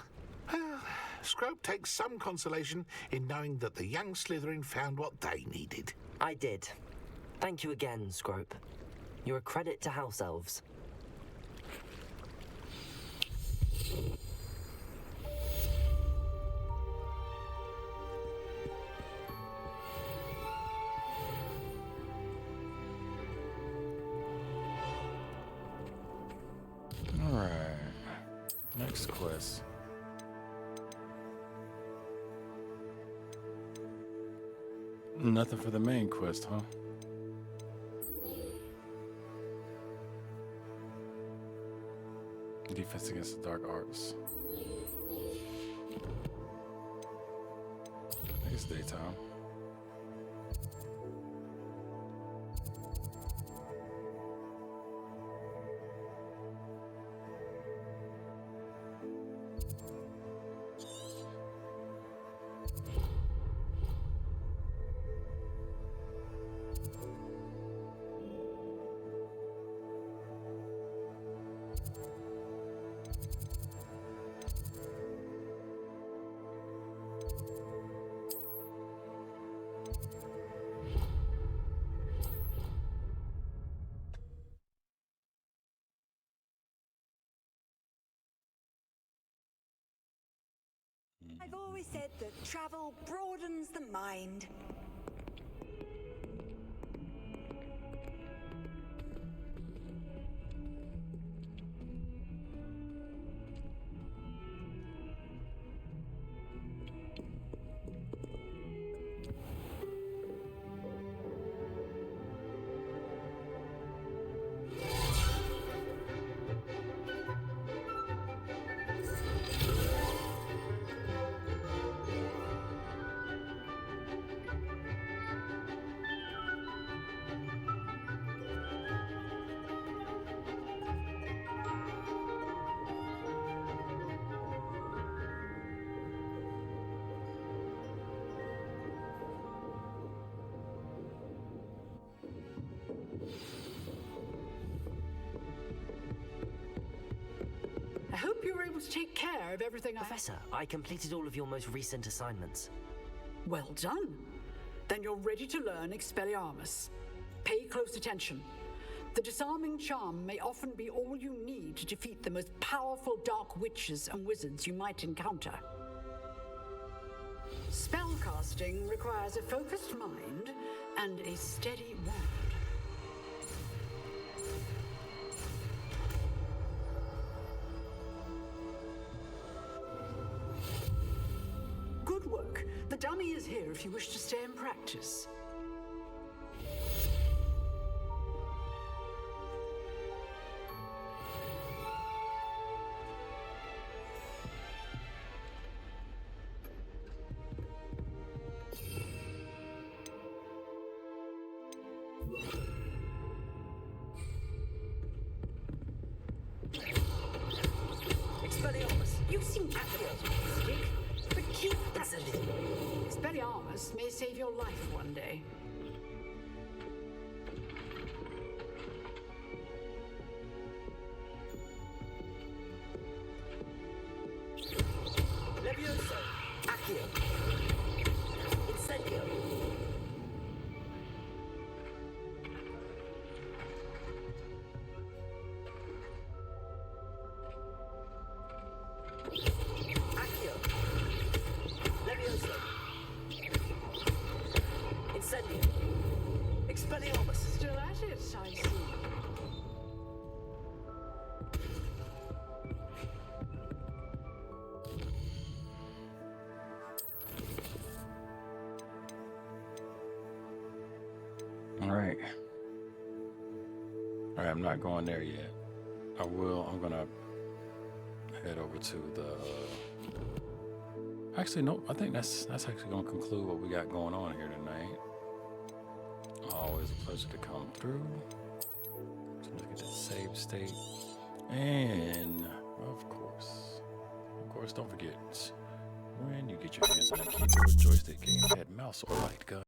Well, Scrope takes some consolation in knowing that the young Slytherin found what they needed. I did. Thank you again, Scrope. You're a credit to House Elves. Alright. Next quest. Nothing for the main quest, huh? Defense against the dark arts. I guess daytime. I've always said that travel broadens the mind. I hope you were able to take care of everything. Professor, I completed all of your most recent assignments. Well done. Then you're ready to learn Expelliarmus. Pay close attention. The disarming charm may often be all you need to defeat the most powerful dark witches and wizards you might encounter. Spellcasting requires a focused mind and a steady wand. Good work. The dummy is here if you wish to stay and practice. Expelliarmus! You seem apologetic, but keep practicing. Expelliarmus may save your life one day. Levioso! Accio! Incendio! I see. All right. All right, I'm not going there yet. I'm gonna head over to the. Actually, no. I think that's actually gonna conclude what we got going on here tonight. Always a pleasure to come through. So let's get that save state, and of course, don't forget when you get your hands on that keyboard, joystick, gamepad, mouse, or light gun.